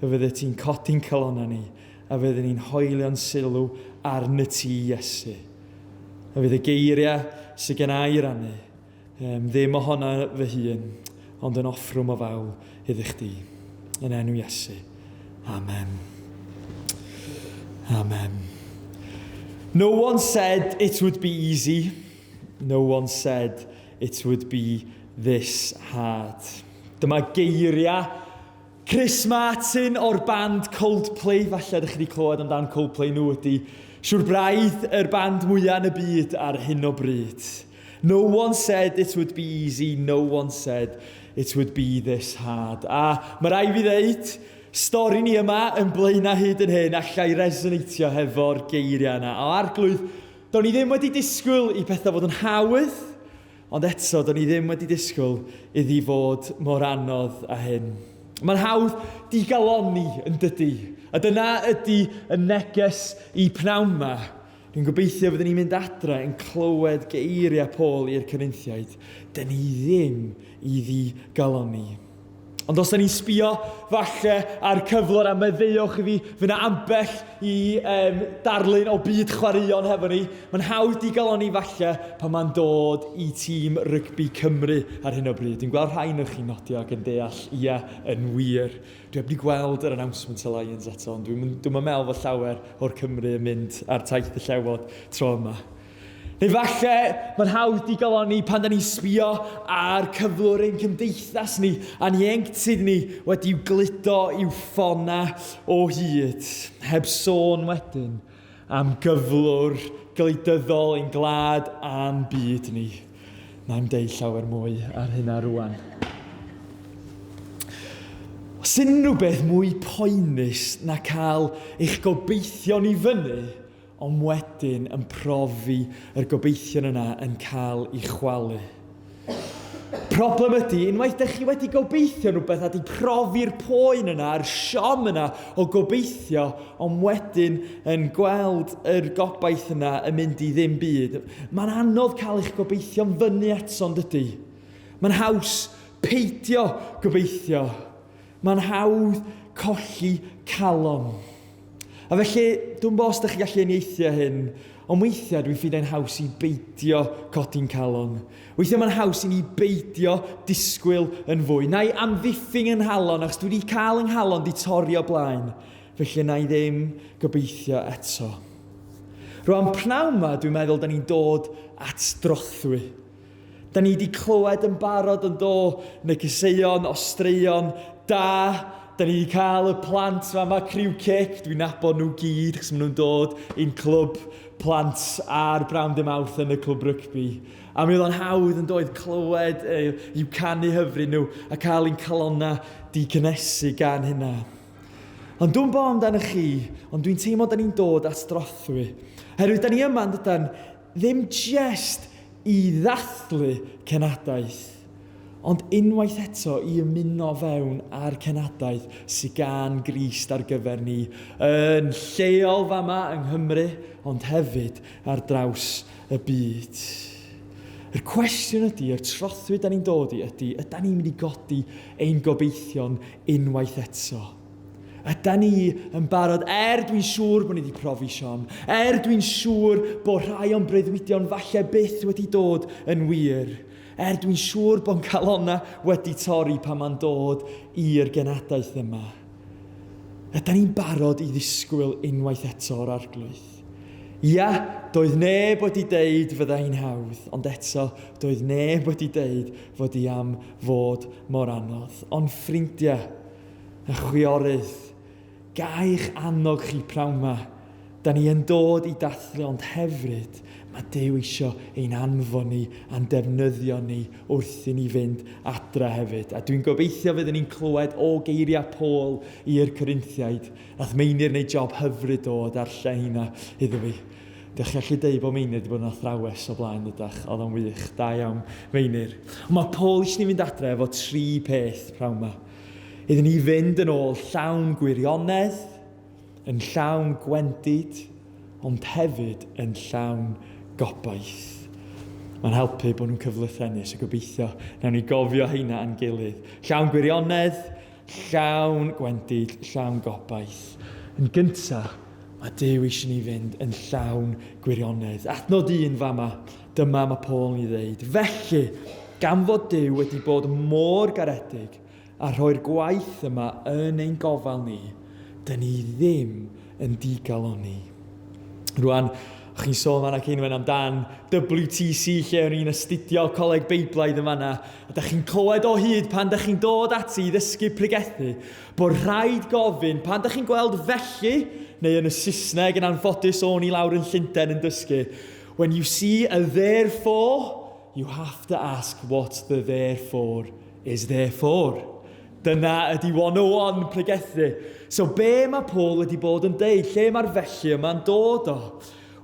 Y fydde ti'n codi'n calona ni. A fydde ni'n hoelio'n sylw arny ti, Iesu. A fydd y geiriau sydd gen i rannu, ddim ohona fy hun, ond yn offrwm o fawl iddo chdi. Yn enw Iesu. Amen. Amen. No one said it would be easy. No one said it would be this hard. Dyma geiriau Chris Martin o'r band Coldplay. Falle ydych chi wedi clywed amdan Coldplay nhw ydy Siwr braidd yr band mwyaf yn y byd ar hyn o bryd. No one said it would be easy, no one said it would be this hard. A mae rai fi ddeud, stori ni yma yn blaena hyd yn hyn allai resonatio hefo'r geiriau yna. O arglwydd, do'n i ddim wedi disgwyl i pethau fod yn hawdd, ond eto, do'n i ddim wedi disgwyl iddi fod mor anodd a hyn. Mae'n hawdd digaloni yn dydy. A dyna ydy y neges i pnawn yma. Dwi'n gobeithio fyddwn ni'n mynd adre yn clywed geiriau Paul i'r Corinthiaid. Dyn ni ddim i ddigaloni. Ond os da ni'n sbio falle ar cyflwr a meddeuwch i fi, fyna ambell i darlun o byd chwaraeon hefo ni, mae'n hawdd digaloni falle pan mae'n dod i tîm rygbi Cymru ar hyn o bryd. Dwi'n gweld rhain o'ch chi'n nodio ac yn deall, ia, yn wir. Dwi heb ni gweld yr announcement y Lions eto, ond dwi'n meddwl fod llawer o'r Cymru yn mynd ar taith y llewod tro yma. Neu falle mae'n hawdd digaloni pan da ni'n sbio ar cyflwr ein cymdeithas ni a'n ieuenctid ni wedi'w gludo i'w ffona o hyd. Heb sôn wedyn am gyflwr gwleidyddol ein glad a'n byd ni. Na'im deud llawer mwy ar hynna rwan. Os unrhyw beth mwy poenus na cael eich gobeithio ni fyny, ond wedyn yn profi yr gobeithio yna yn cael ei chwalu. Problem ydy, unwaith ydych chi wedi gobeithio rhywbeth a di profi'r poen yna, yr siom yna o gobeithio, ond wedyn yn gweld yr gobaith yna yn mynd i ddim byd. Mae'n anodd cael eich gobeithio'n fyny eto'n dydy. Mae'n haws peidio gobeithio. Mae'n hawdd colli calon. A felly, dwi'n bod os ydych chi gallu unieithio hyn, ond weithiau dwi'n ffeindio e'n haws i beidio codi'n calon. Weithiau mae'n haws i ni beidio disgwyl yn fwy. Na i amddiffyn yn halon, achos dwi wedi cael yng nghalon di torri o blaen. Felly na i ddim gobeithio eto. Rwan pnawn yma, dwi'n meddwl, da ni'n dod at drothwy. Da ni wedi clywed yn barod yn dod negeseuon, ostreion, da. Da ni wedi cael y plant yma criw cic, dwi'n nabod nhw gyd, chos maen nhw'n dod i'n clwb plant ar Brawn dy Mawrth yn y clwb rygbi. A mi oedd o'n hawdd yn dod clywed i'w canu hyfryd nhw a cael ein calonna di cynnesu gan hynna. Ond dwi'n bod amdano chi, ond dwi'n teimlo da ni'n dod at drothwy. Herwydd da ni yma yn dydyn, ddim just i ddathlu cenadaeth, ond unwaith eto i ymuno fewn ar cenadaeth sy'n gan Grist ar gyfer ni yn lleol fama yng Nghymru, ond hefyd ar draws y byd. Yr cwestiwn ydy, yr trothwy da ni'n dod i ydy, ydyn ni'n mynd i godi ein gobeithio'n unwaith eto? Ydyn ni yn barod, dwi'n siŵr bod ni wedi profi Sion, dwi'n siŵr bod rhai o'n breuddwydion falle byth wedi dod yn wir, dwi'n siŵr bod calonna wedi torri pan mae'n dod i'r genadaeth yma. Ydyn ni'n barod i ddisgwyl unwaith eto o'r arglwydd? Ia, doedd neb wedi deud fyddai'n hawdd, ond eto doedd neb wedi deud fod i am fod mor anodd. Ond ffrindiau, y chwiorydd, gaich annog chi prawn yma. Da ni yn dod i dathlu, ond hefyd mae Duw eisiau ein anfon ni a'n defnyddio ni wrth i ni fynd adra hefyd. A dwi'n gobeithio fyddwn ni'n clywed o geiriau Paul i'r Corinthiaid. Nath Meinir wneud job hyfryd o darllen hynna iddo fi. Dych chi allu deud bod Meinir wedi bod yn athrawes o blaen ydych. Oedd o'n wych, da iawn Meinir. Mae Paul eisiau ni fynd adra efo 3 peth prawn yma. Iddyn ni fynd yn ôl llawn gwirionedd, yn llawn gwendid, ond hefyd yn llawn gobaith. Mae'n helpu bod nhw'n cyflythenus a gobeithio nawn ni gofio heina yn gilydd. Llawn gwirionedd, llawn gwendid, llawn gobaith. Yn gyntaf, mae Duw eisiau ni fynd yn llawn gwirionedd. Adnod 1 fama, dyma mae Paul yn ei ddeud. Felly, gan fod Duw wedi bod mor garedig a rhoi'r gwaith yma yn ein gofal ni, dyn ni ddim yn digaloni. Rwan, Chi'n sôn fan'na cyn amdan WTC lle o'n i'n astudio Coleg Beiblaidd yn fan'na. A da chi'n clywed o hyd pan da chi'n dod ati i ddysgu pregethu bod rhaid gofyn pan da chi'n gweld felly, neu yn y Saesneg yn anffodus o'n i lawr yn Llundain yn dysgu. When you see a therefore, you have to ask what the therefore is there for. Dyna ydi 101 pregethu. So be mae Paul wedi bod yn deud? Lle mae'r felly yma'n dod o?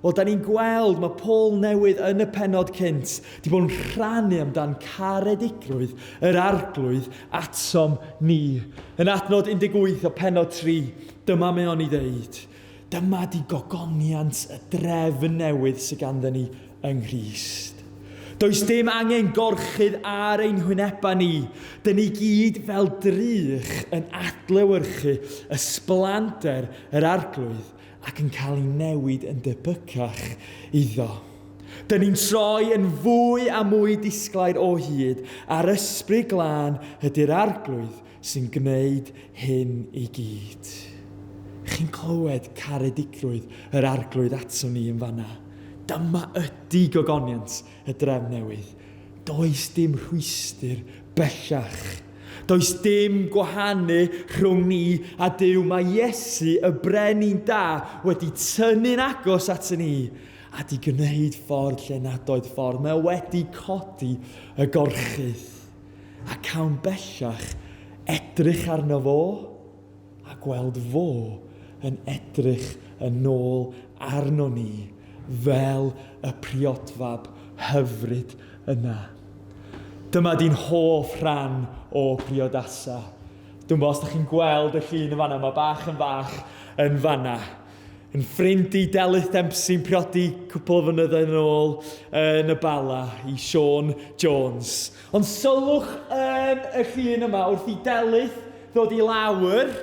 Wel, da ni'n gweld mae Paul newydd yn y penod cynt wedi bod yn rhannu amdan caredigrwydd yr arglwydd atom ni. Yn adnod 18 o penod 3, dyma mae o'n i ddeud. Dyma di gogoniant y drefn newydd sydd ganddyn ni yng Nghrist. Does dim angen gorchydd ar ein hwyneba ni. Dyn ni gyd fel drych yn adlewyrchu ysblander yr arglwydd ac yn cael ei newid yn debycach iddo. Dyn ni'n troi yn fwy a mwy disglair o hyd a'r ysbryd glân ydy'r arglwydd sy'n gwneud hyn i gyd. Chi'n clywed caredigrwydd yr arglwydd ato ni yn fanna. Dyma ydy gogoniant y drefn newydd. Does dim rhwystyr bellach. Does dim gwahanu rhwng ni a Duw. Mae Iesu, y brenin da, wedi tynnu'n agos ato ni a di gwneud ffordd lle nad oedd ffordd. Mae wedi codi y gorchydd. A cawn bellach edrych arno fo a gweld fo yn edrych yn ôl arno ni fel y priodfab hyfryd yna. Dyma di'n hoff rhan o priodasa. Dwi'n bod os da chi'n gweld y llun yn fanna, mae bach yn fanna. Yn ffrind i Delyth Dempsey'n priodi cwpl o flynyddoedd yn ôl yn y Bala i Sean Jones. Ond sylwch yn y llun yma wrth i Delyth ddod i lawr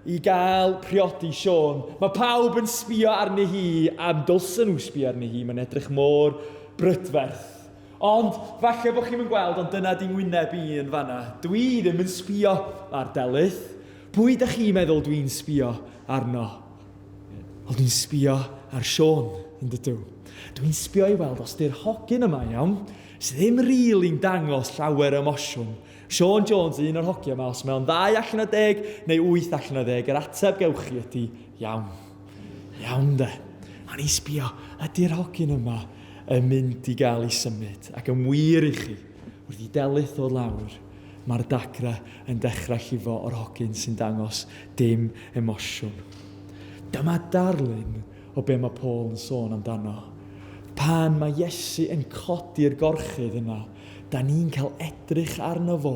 i gael priodi Sean. Mae pawb yn sbio arni hi am dylsyn nhw sbio arni hi. Mae'n edrych mor brydferth. Ond falle bod chi'n gweld, ond dyna di ngwyneb i yn fanna. Dwi ddim yn sbio ar Delyth. Pwy ydych chi'n meddwl dwi'n sbio arno? Wel, dwi'n sbio ar Sean, yn dydw. Dwi'n sbio i weld os di'r hogyn yma iawn, sydd ddim rili'n dangos llawer emosiwn. Sean Jones, un o'r hogia yma, os mae o'n 2 allan o 10 neu 8 allan o 10, yr ateb gewch chi ydy iawn. Iawn de. A ni sbio, ydy'r hogyn yma yn mynd i gael ei symud. Ac yn wir i chi, wrth i Delyth o lawr, mae'r dagra yn dechrau llifo o'r hogyn sy'n dangos dim emosiwn. Dyma darlun o be mae Paul yn sôn amdano. Pan mae Iesu yn codi'r gorchydd yna, da ni'n cael edrych arno fo,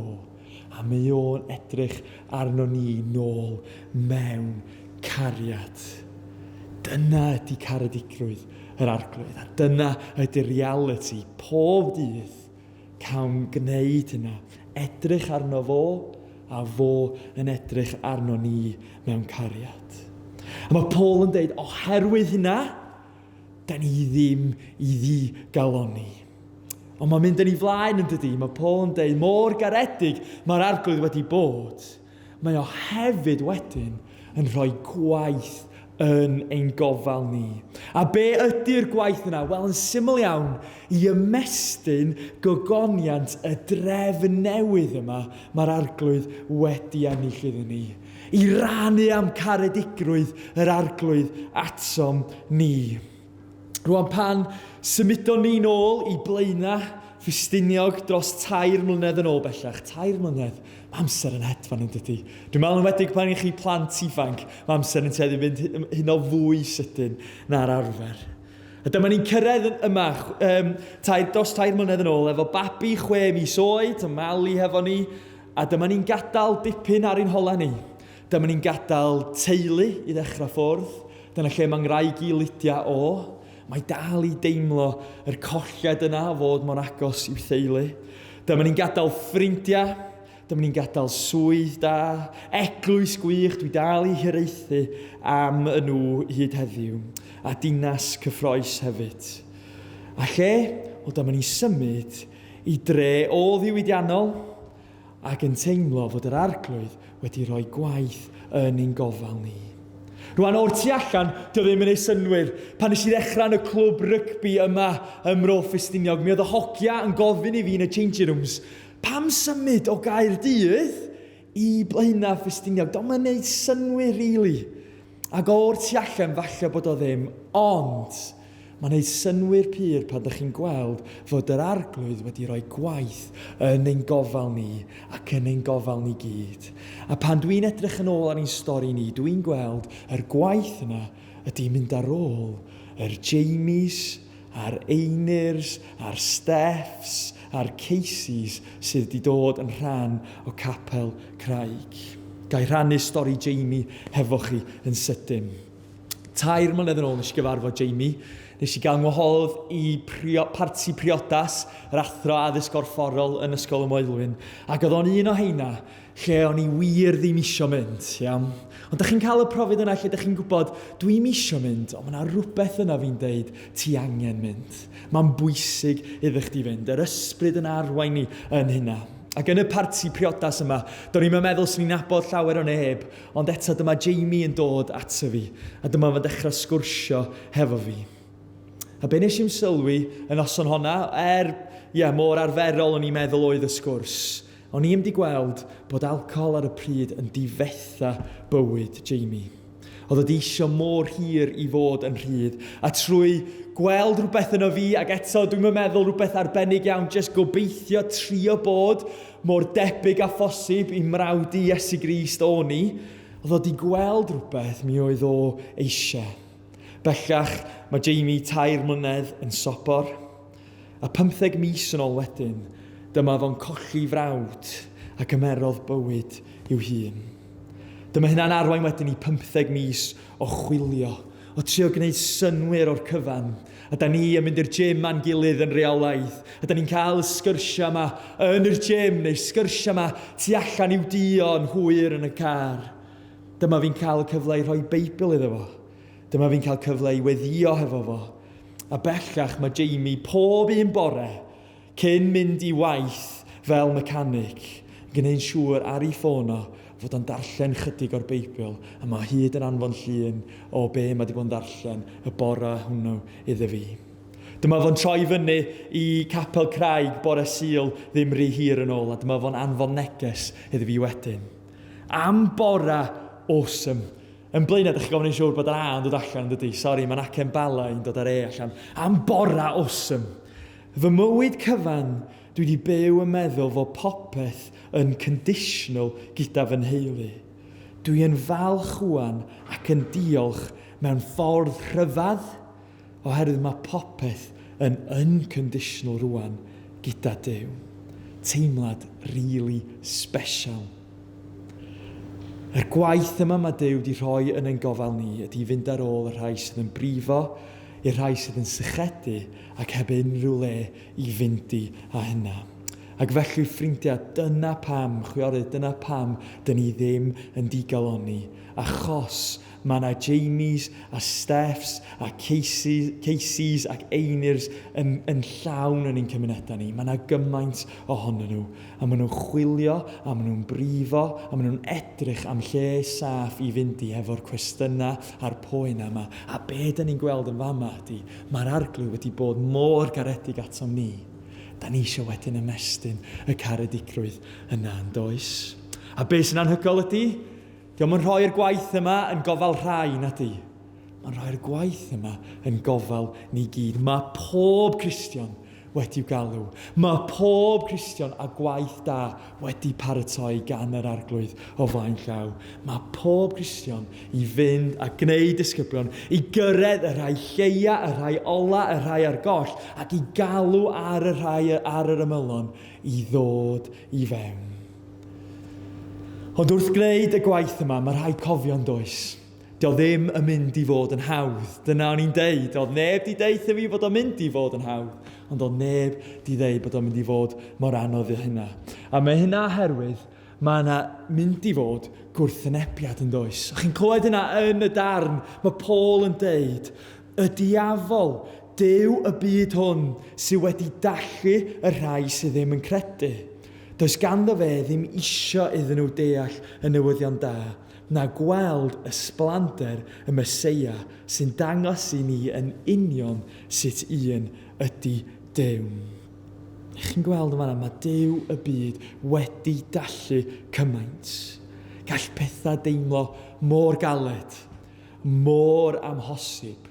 a mae o'n edrych arno ni nôl mewn cariad. Dyna ydy caredigrwydd yr arglwydd. A dyna ydy'r reality. Pob dydd cawn gwneud hynna. Edrych arno fo a fo yn edrych arno ni mewn cariad. A mae Paul yn dweud, oherwydd hynna, da ni ddim i ddigaloni. Ond mae'n mynd yn ei flaen yn dydi. Mae Paul yn dweud, mor garedig mae'r arglwydd wedi bod. Mae o hefyd wedyn yn rhoi gwaith yn ein gofal ni. A be ydy'r gwaith yna? Wel, yn syml iawn, i ymestyn gogoniant y drefn newydd yma mae'r arglwydd wedi ennill iddyn ni. I rannu am caredigrwydd yr arglwydd atom ni. Rwan pan symudon ni nôl i Blaena Ffestiniog dros 3 mlynedd yn ôl bellach. 3 mlynedd. Mae amser yn hedfan yn dydi. Dwi'n meddwl yn wedig pan i chi plant ifanc, mae amser yn teddu fynd hyn o fwy sydyn na'r arfer. A dyma ni'n cyrraedd yma dros 3 mlynedd yn ôl efo babi 6 mis oed, yn malu hefo ni, a dyma ni'n gadael dipyn ar ein hola ni. Dyma ni'n gadael teulu i ddechrau ffwrdd, dyna lle mae'n ngwraig i Lydia o. Mae dal i deimlo yr colled yna fod mor agos i'w theulu. Dyma ni'n gadael ffrindiau, dyma ni'n gadael swydd da, eglwys gwych, dwi dal i hiraethu am nhw hyd heddiw, a dinas cyffroes hefyd. A lle, o dyma ni'n symud i dre o ddiwydiannol, ac yn teimlo fod yr arglwydd wedi rhoi gwaith yn ein gofal ni. Rwan o'r tu allan, dio ddim yn ei synwyr. Pan nes i ddechrau yn y clwb rygbi yma ym Mro Ffestiniog, mi oedd y hogia yn gofyn i fi yn y changing rooms, pam symud o Gaerdydd i Blaena Ffestiniog? Do'n yn ei synwyr, rili. Ac o'r tu allan, falle bod o ddim, ond mae'n ei synwyr pyr pan ydych chi'n gweld fod yr arglwydd wedi rhoi gwaith yn ein gofal ni ac yn ein gofal ni gyd. A pan dwi'n edrych yn ôl ar ein stori ni, dwi'n gweld yr gwaith yna ydy mynd ar ôl yr Jamies, a'r Einirs, a'r Stephs, a'r Caseys sydd wedi dod yn rhan o Capel Craig. Gai rhannu stori Jamie hefo chi yn sydyn. 2 mlynedd yn ôl nes i gyfarfod Jamie. Nes i gael ngwahodd i parti priodas, yr athro addysg gorfforol yn Ysgol y Moelwyn. Ac oedd o'n un o heina lle o'n i wir ddim isio mynd. Iawn? Ond ydych chi'n cael y profiad yna lle ydych chi'n gwybod, dwi'n isio mynd, ond mae yna rhywbeth yna fi'n deud, ti angen mynd. Mae'n bwysig iddo chdi fynd. Yr ysbryd yn arwain ni yn hynna. Ac yn y parti priodas yma, do'n i'n meddwl sy'n ni'n nabod llawer o neb, ond eto dyma Jamie yn dod ato fi, a dyma fe'n dechrau sgwrsio hefo fi. A be nes i'n sylwi yn noson honna, mor arferol o'n i'n meddwl oedd y sgwrs, o'n i'n di gweld bod alcohol ar y pryd yn difetha bywyd Jamie. Oedd wedi eisiau mor hir i fod yn rhydd, a trwy gweld rhywbeth yno fi, ac eto dwi'n meddwl rhywbeth arbennig iawn, jyst gobeithio trio bod mor debyg a phosib i mrawd i Iesu Grist o'n i, oedd wedi gweld rhywbeth mi oedd o eisiau. Bellach, mae Jamie 2 mlynedd yn sobor, a 15 mis yn ôl wedyn, dyma fo'n colli frawd a gymerodd bywyd i'w hun. Dyma hynna'n arwain wedyn i 15 mis o chwilio, o trio gwneud synwyr o'r cyfan. A da ni yn mynd i'r gym a'n gilydd yn reolaeth. A da ni'n cael y sgyrsiau yma yn yr gym, neu sgyrsiau yma tu allan i'w dio yn hwyr yn y car. Dyma fi'n cael cyfle i rhoi Beibl iddo fo. Dyma fi'n cael cyfle i weddio hefo fo. A bellach mae Jamie pob un bore cyn mynd i waith fel mecanic, gwneud siŵr ar ei ffôn o fod o'n darllen chydig o'r Beibl, a mae hyd yn anfon llun o be mae wedi bod yn darllen y bore hwnnw iddo fi. Dyma fo'n troi fyny i Capel Craig bore Sul ddim rhy hir yn ôl, a dyma fo'n anfon neges iddo fi wedyn. Am bore awesome. Yn Blaenau, ydych chi'n gofyn yn siŵr bod yr A yn dod allan, dydy? Sori, mae'n acen bala yn dod ar E allan. Am bore awesome. Fy mywyd cyfan, dwi wedi byw yn meddwl fod popeth yn conditional gyda fy nheulu. Dwi yn falch wan ac yn diolch mewn ffordd rhyfedd, oherwydd mae popeth yn unconditional rwan gyda Duw. Teimlad really special. Yr gwaith yma mae Duw wedi rhoi yn ein gofal ni ydy fynd ar ôl y rhai sydd yn brifo, i'r rhai sydd yn sychedu ac heb unrhyw le i fynd i a hynna. Ac felly ffrindiau, dyna pam, chwiorydd, dyna pam, dyn ni ddim yn digaloni. Achos mae yna Jamies a Stephs a Caseys ac Einirs yn llawn yn ein cymunedau ni. Mae yna gymaint ohonyn nhw. A maen nhw'n chwilio, a maen nhw'n brifo, a maen nhw'n edrych am lle saff i fynd i efo'r cwestiynau a'r poen yma. A be dyn ni'n gweld yn fama ydy, mae'r arglwydd wedi bod mor garedig atom ni. Da ni eisiau wedyn ymestyn y caredigrwydd yna yn does. A be sy'n anhygoel ydy? Diolch yn rhoi'r gwaith yma yn gofal rhai na di. Mae'n rhoi'r gwaith yma yn gofal ni gyd. Mae pob Cristion wedi'w galw. Mae pob Cristion a gwaith da wedi paratoi gan yr arglwydd o flaen llaw. Mae pob Cristion i fynd a gwneud disgyblion, i gyrraedd y rhai lleia, y rhai ola, y rhai ar goll, ac i galw ar y rhai ar yr ymylon i ddod i fewn. Ond wrth gwneud y gwaith yma, mae rhai cofio'n does. Dio ddim yn mynd i fod yn hawdd. Dyna o'n i'n deud. Oedd neb di deitha fi bod o'n mynd i fod yn hawdd. Ond oedd neb di ddeud bod o'n mynd i fod mor anodd i hynna. A mae hynna oherwydd mae yna mynd i fod gwrthwynebiad yn does. Chi'n clywed hynna yn y darn. Mae Paul yn deud, y diafol, Duw y byd hwn sydd wedi dallu y rhai sydd ddim yn credu. Does ganddo fe ddim isio iddyn nhw deall y newyddion da, na gweld ysblander y Meseia sy'n dangos i ni yn union sut un ydy Duw. Chi'n gweld yma, mae Duw y byd wedi dallu cymaint. Gall pethau deimlo mor galed, mor amhosib,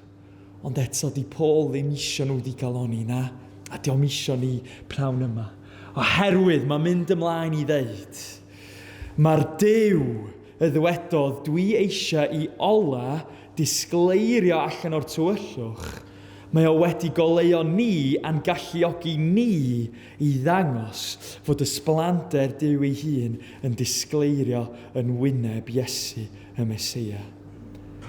ond eto di Paul ddim isio nhw di galoni na, a diolch isio ni pnawn yma. Oherwydd mae'n mynd ymlaen i ddeud, mae'r Duw y ddwedodd dwi eisiau i ola disgleirio allan o'r tywyllwch. Mae o wedi goleuo ni a'n galluogi ni i ddangos fod ysblander Duw ei hun yn disgleirio yn wyneb Iesu y Meseia.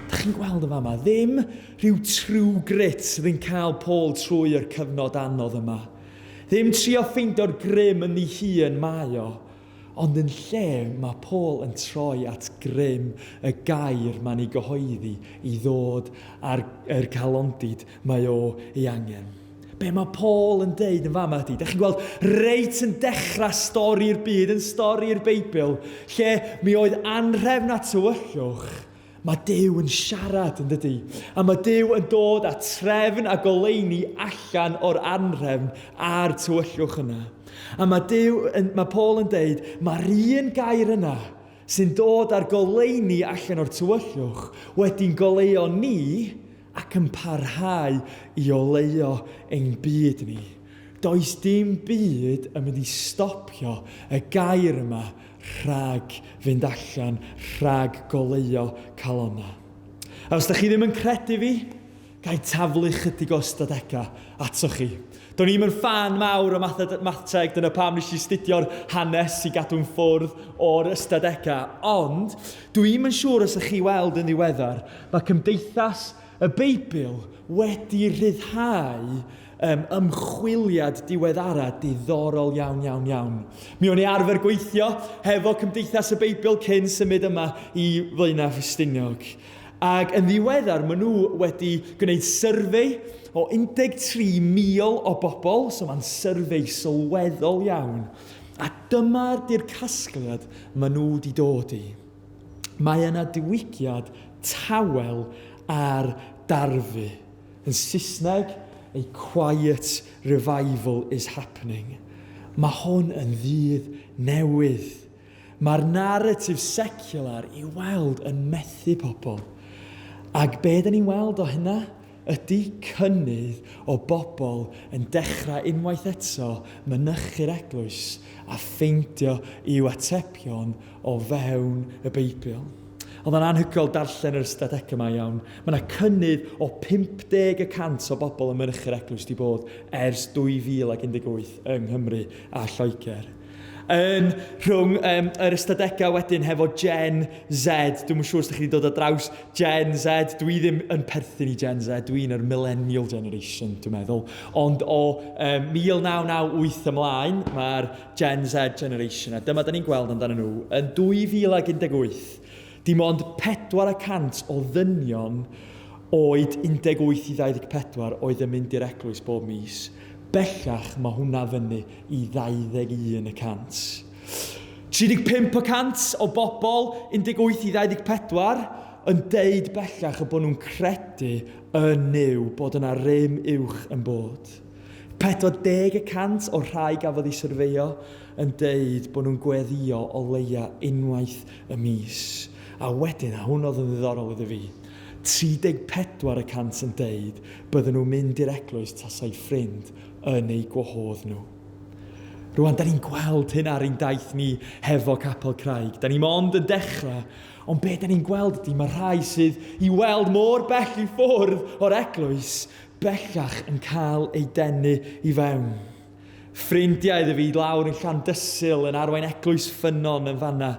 Dych chi'n gweld y fama, ddim rhyw true grit sydd yn cael Paul trwy'r cyfnod anodd yma. Ddim trio ffeindio'r grym yn ei hun mae o, ond yn lle mae Paul yn troi at grym y gair mae'n ei gyhoeddi i ddod ar calondid mae o ei angen. Be mae Paul yn deud yn fama ydy, dych chi'n gweld reit yn dechrau stori'r byd, yn stori'r Beibl, lle mi oedd anhrefn a tywyllwch, mae Duw yn siarad yn dydy. A mae Duw yn dod â trefn a goleuni allan o'r anhrefn a'r tywyllwch yna. A mae Paul yn deud, mae'r un gair yna sy'n dod â'r goleuni allan o'r tywyllwch wedi'n goleuo ni ac yn parhau i oleuo ein byd ni. Does dim byd yn mynd i stopio y gair yma rhag fynd allan, rhag goleuo calonna. A os ydych chi ddim yn credu fi, gai taflu chydig o ystadegau ato chi. Do'n i'm yn ffan mawr o matheg, dyna pam nes i studio'r hanes i gadw'n ffwrdd o'r ystadegau. Ond, dwi'n yn siŵr os ydych chi weld yn ddiweddar, mae Cymdeithas y Beibl wedi rhyddhau ymchwiliad diweddara diddorol iawn. Mi o'n i arfer gweithio hefo Cymdeithas y Beibl cyn symud yma i Flaenau Ffestiniog. Ac yn ddiweddar, maen nhw wedi gwneud survey o 13,000 o bobl, so mae'n survey sylweddol iawn. A dyma di'r casgliad maen nhw wedi dod i. Mae yna diwygiad tawel ar darfu. Yn Saesneg, a quiet revival is happening. Mae hwn yn ddydd newydd. Mae'r narratif secular i weld yn methu pobl. Ac be da ni'n weld o hynna ydy cynnydd o bobl yn dechrau unwaith eto mynychu'r eglwys a ffeindio i'w atebion o fewn y Beibl. Oedd yn anhygoel darllen yr ystadegau yma iawn. Mae yna cynnydd o 50% o bobl yn mynychu'r eglwys wedi bod ers 2018 yng Nghymru a Lloegr. Rhwng yr ystadegau wedyn hefo Gen Z, dwi'n siŵr os ydych chi wedi dod o draws Gen Z, dwi ddim yn perthyn i Gen Z, dwi'n yr millennial generation, dwi'n meddwl. Ond o 1998 ymlaen, mae'r Gen Z generation, a dyma da ni'n gweld amdano nhw, yn 2018, dim ond 4% o ddynion oed 18 i 24 oedd yn mynd i'r eglwys bob mis. Bellach mae hwnna fyny i 21%. 35% o bobl 18 i 24 yn deud bellach y bod nhw'n credu yn Nuw, bod yna rym uwch yn bod. 40% o rhai gafodd ei syrfeio yn deud bod nhw'n gweddio o leia unwaith y mis. A wedyn, a hwn oedd yn ddiddorol iddo fi, 34% yn deud bydden nhw'n mynd i'r eglwys tasau ffrind yn ei gwahodd nhw. Rwan, da ni'n gweld hyn ar ein daith ni hefo Capel Craig. Da ni mond yn dechrau, ond be da ni'n gweld ydy mae rhai sydd i weld mor bell i ffwrdd o'r eglwys, bellach yn cael ei denu i fewn. Ffrindiau iddo fi lawr yn Llandysul yn arwain eglwys ffynon yn fanna.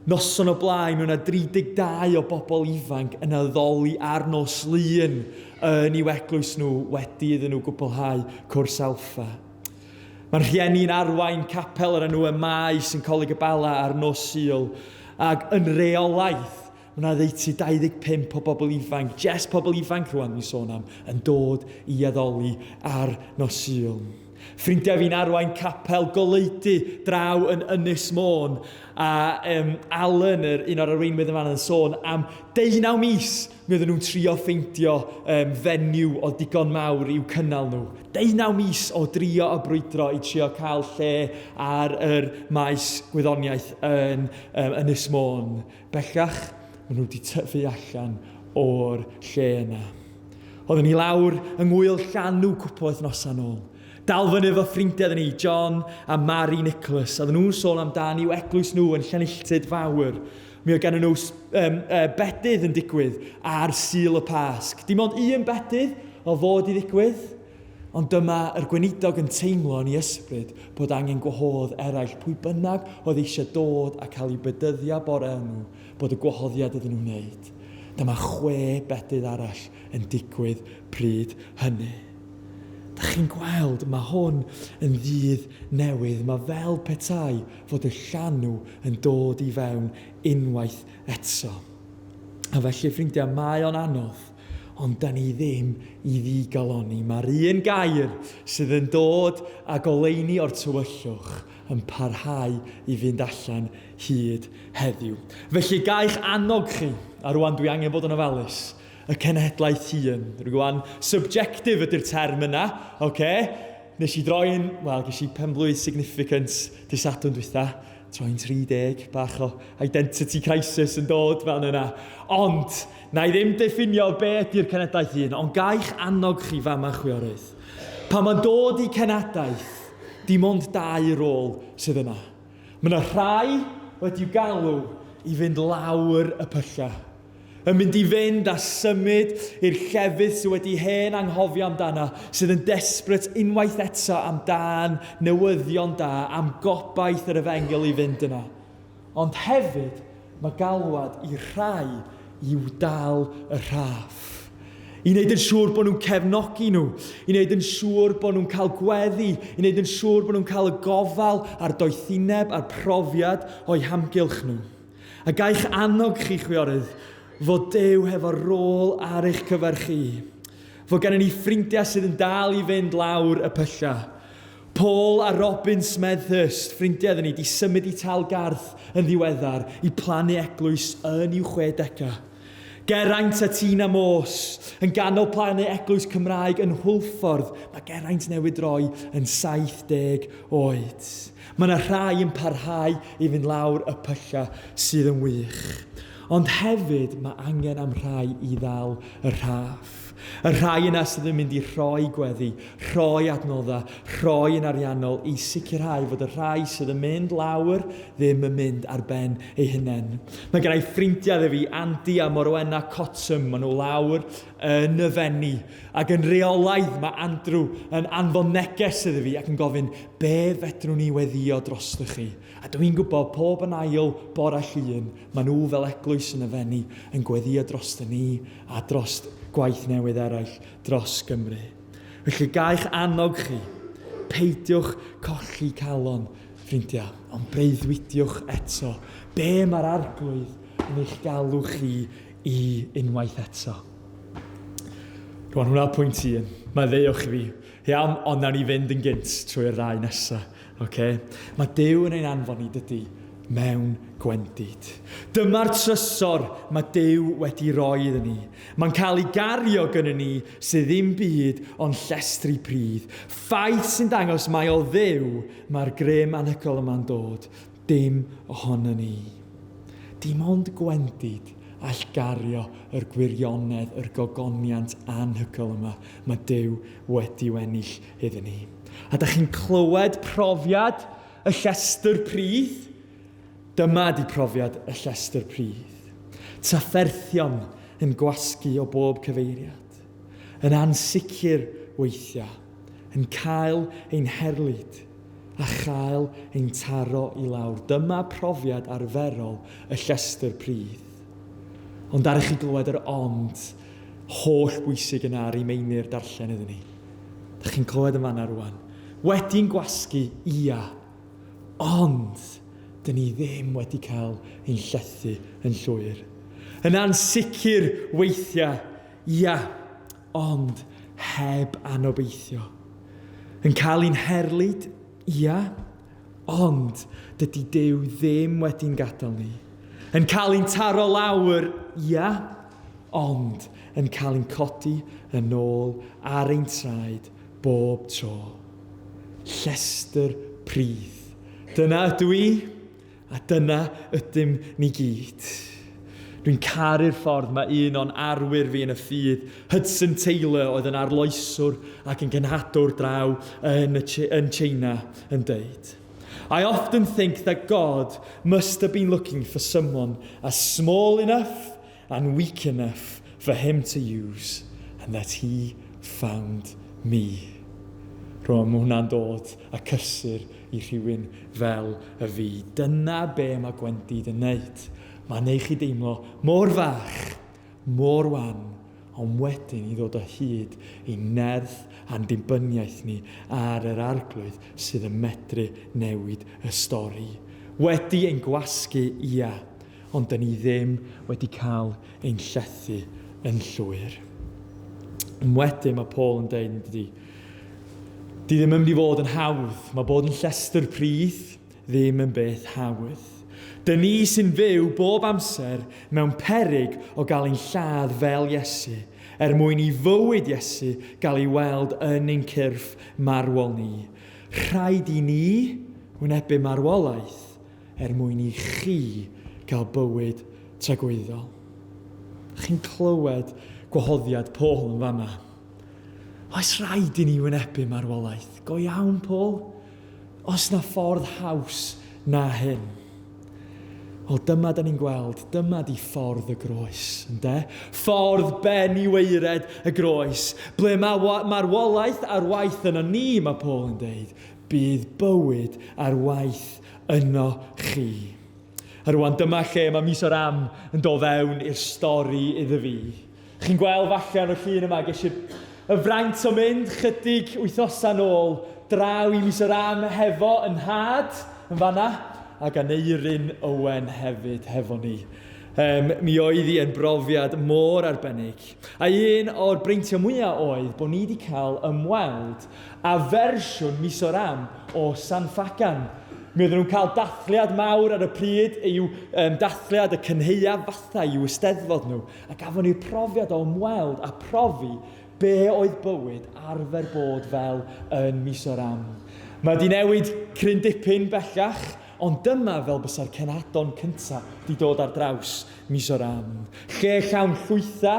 Noson o blaen, yna 32 o bobl ifanc yn addoli ar nos Lun yn i'w eglwys nhw wedi iddyn nhw gwblhau cwrs alffa. Mae'r rhieni'n arwain capel ar enw y maes yn Coleg y Bala ar nos Sul, ac yn reolaeth, yna ddeiti 25 o bobl ifanc, jes pobl ifanc rwan ni'n sôn am, yn dod i addoli ar nos Sul. Ffrindiau fi'n arwain capel goleidi draw yn Ynys Môn. A Alan, un o'r arweinwyr yma yn sôn am 19 mis mi oedden nhw'n trio ffeindio fenyw o digon mawr i'w cynnal nhw. 19 mis o drio a brwydro i trio cael lle ar yr maes gwyddoniaeth yn Ynys Môn. Bellach, maen nhw wedi tyfu allan o'r lle yna. Oedden ni lawr yng ngwyl Llanw cwpl wythnosau nôl. Dal fyny efo ffrindiau ni, John a Mary Nicholas. Oedden nhw'n sôn amdani i'w eglwys nhw yn Llanilltyd Fawr. Mi oedd gen nhw bedydd yn digwydd ar Sul y Pasg. Dim ond un bedydd o fod i ddigwydd, ond dyma yr gweinidog yn teimlo yn ei ysbryd bod angen gwahodd eraill pwy bynnag oedd eisiau dod a cael ei bedyddio bore nhw bod y gwahoddiad ydyn nhw'n wneud. Dyma 6 bedydd arall yn digwydd pryd hynny. Da chi'n gweld, mae hwn yn ddydd newydd. Mae fel petai fod y llanw yn dod i fewn unwaith eto. A felly, ffrindiau, mae o'n anodd, ond da ni ddim i ddigaloni. Mae'r un gair sydd yn dod a goleini o'r tywyllwch yn parhau i fynd allan hyd heddiw. Felly, gaich annog chi, a rwan dwi angen bod yn ofalus, y cenhedlaeth hun. Rwan, subjective ydy'r term yna, Nes i droi'n, ges i penblwydd significant dy Sadwrn dwytha, troi'n 30, bach o identity crisis yn dod fel yna. Ond, na i ddim diffinio be ydy'r cenhedlaeth hun, ond gaich annog chi fama chwiorydd. Pan mae'n dod i cenhadaeth, dim ond 2 rôl sydd yna. Mae yna rhai wedi'w galw i fynd lawr y pylla. Yn mynd i fynd a symud i'r llefydd sydd wedi hen anghofio amdana, sydd yn desperate unwaith eto amdan newyddion da, am gobaith yr efengil i fynd yna. Ond hefyd, mae galwad i rhai i'w dal y rhaff. I wneud yn siŵr bod nhw'n cefnogi nhw, i wneud yn siŵr bod nhw'n cael gweddi, i wneud yn siŵr bod nhw'n cael y gofal a'r doethineb a'r profiad o'i hamgylch nhw. A gaich annog chi chwiorydd, fod Duw hefo rôl ar eich cyfer chi. Fod gennym ni ffrindiau sydd yn dal i fynd lawr y pylla. Paul a Robin Smethurst, ffrindiau ydyn ni, di symud i Talgarth yn ddiweddar i plannu eglwys yn i'w 60au. Geraint a Tina Morse yn ganol plannu eglwys Cymraeg yn Hwlffordd. Mae Geraint newid roi yn 70 oed. Mae yna rhai yn parhau i fynd lawr y pylla sydd yn wych. Ond hefyd mae angen am rhai i ddal y rhaff. Y rhai yna sydd yn mynd i rhoi gweddi, rhoi adnoddau, rhoi yn ariannol i sicrhau fod y rhai sydd yn mynd lawr ddim yn mynd ar ben ei hunain. Mae gennau ffrindiau dde fi, Andy a Morwenna Cottam, maen nhw lawr yn y fenni. Ac yn reolaidd mae Andrew yn anfon neges iddo fi ac yn gofyn be fedrwn ni weddio drosto chi. A dwi'n gwybod pob yn ail bore llun, maen nhw fel eglwys yn y fenni yn gweddio drosto ni a drost gwaith newydd eraill dros Gymru. Felly gaich annog chi, peidiwch colli calon, ffrindiau, ond breuddwydiwch eto. Be mae'r arglwydd yn eich galw chi i unwaith eto? Rwan hwnna'r pwynt 1. Mae ddeuwch i fi. Iawn, ond nawn ni fynd yn gynt trwy'r rai nesaf. Mae Duw yn ein anfon ni dydy mewn gwendid. Dyma'r trysor mae Duw wedi roi iddyn ni. Mae'n cael ei gario gyda ni sydd ddim byd ond llestri pridd. Ffaith sy'n dangos mai o Dduw mae'r grym anhygoel yma'n dod. Dim ohono ni. Dim ond gwendid all gario yr gwirionedd, yr gogoniant anhygoel yma mae Duw wedi ennill iddyn ni. A da chi'n clywed profiad y llestr pridd? Dyma di profiad y llestr pridd. Trafferthion yn gwasgu o bob cyfeiriad. Yn ansicr weithiau. Yn cael ein herlyd a chael ein taro i lawr. Dyma profiad arferol y llestr pridd. Ond arach chi glywed yr ond holl bwysig yna ar ei meinir darllen iddyn ni. Da chi'n clywed yma na rwan. Wedi'n gwasgu, ia, ond dyn ni ddim wedi cael ein llethu yn llwyr. Yn ansicr weithiau, ia, ond heb anobeithio. Yn cael ein herlyd, ia, ond dydy Duw ddim wedi'n gadael ni. Yn cael ein taro lawr, ia, ond yn cael ein codi yn ôl ar ein traed bob tro. Llestr pridd. Dyna ydw i, a dyna ydym ni gyd. Dwi'n caru'r ffordd mae un o'n arwyr fi yn y ffydd, Hudson Taylor, oedd yn arloeswr ac yn gynhadwr draw yn China, yn deud. I often think that God must have been looking for someone as small enough and weak enough for him to use, and that he found me. Rwy'n mae hwnna'n dod a cysur i rhywun fel y fi. Dyna be mae gwendid yn wneud. Mae'n neud chi deimlo mor fach, mor wan, ond wedyn i ddod o hyd i nerth a'n dibyniaeth ni ar yr arglwydd sydd yn medru newid y stori. Wedi ein gwasgu, ia, ond dyn ni ddim wedi cael ein llethu yn llwyr. Wedyn mae Paul yn dweud, di ddim yn mynd i fod yn hawdd. Mae bod yn llestr pridd ddim yn beth hawdd. Dyn ni sy'n fyw bob amser mewn peryg o gael ein lladd fel Iesu, mwyn i fywyd Iesu gael ei weld yn ein cyrff marwol ni. Rhaid i ni wynebu marwolaeth mwyn i chi gael bywyd tragwyddol. Chi'n clywed gwahoddiad Paul yn fama? Oes rhaid i ni wynebu marwolaeth? Go iawn, Paul? Os na ffordd haws na hyn? Wel, dyma da ni'n gweld, dyma di ffordd y groes, ynde? Ffordd ben i weired y groes, ble mae marwolaeth a'r waith yno ni, mae Paul yn deud, bydd bywyd a'r waith yno chi. A rwan, dyma lle mae mis o'r am yn dod fewn i'r stori iddo fi. Chi'n gweld falle yn y llun yma, gesir y fraint o mynd chydig wythnosa nôl draw i mis o'r am hefo yn had, yn fanna, ac Aneirin Owen hefyd hefo ni. Mi oedd hi yn brofiad mor arbennig. A un o'r breintiau mwyaf oedd bod ni wedi cael ymweld a fersiwn mis o'r am o San Fagan. Mi oedden nhw'n cael dathliad mawr ar y pryd, yw dathliad y cynheuaf fatha i'w ysteddfod nhw. A gafon ni'r profiad o ymweld a profi be oedd bywyd arfer bod fel yn mis o'r am. Mae wedi newid cryn dipyn bellach, ond dyma fel bysa'r cenhadon cyntaf wedi dod ar draws mis o'r am. Lle llawn llwytha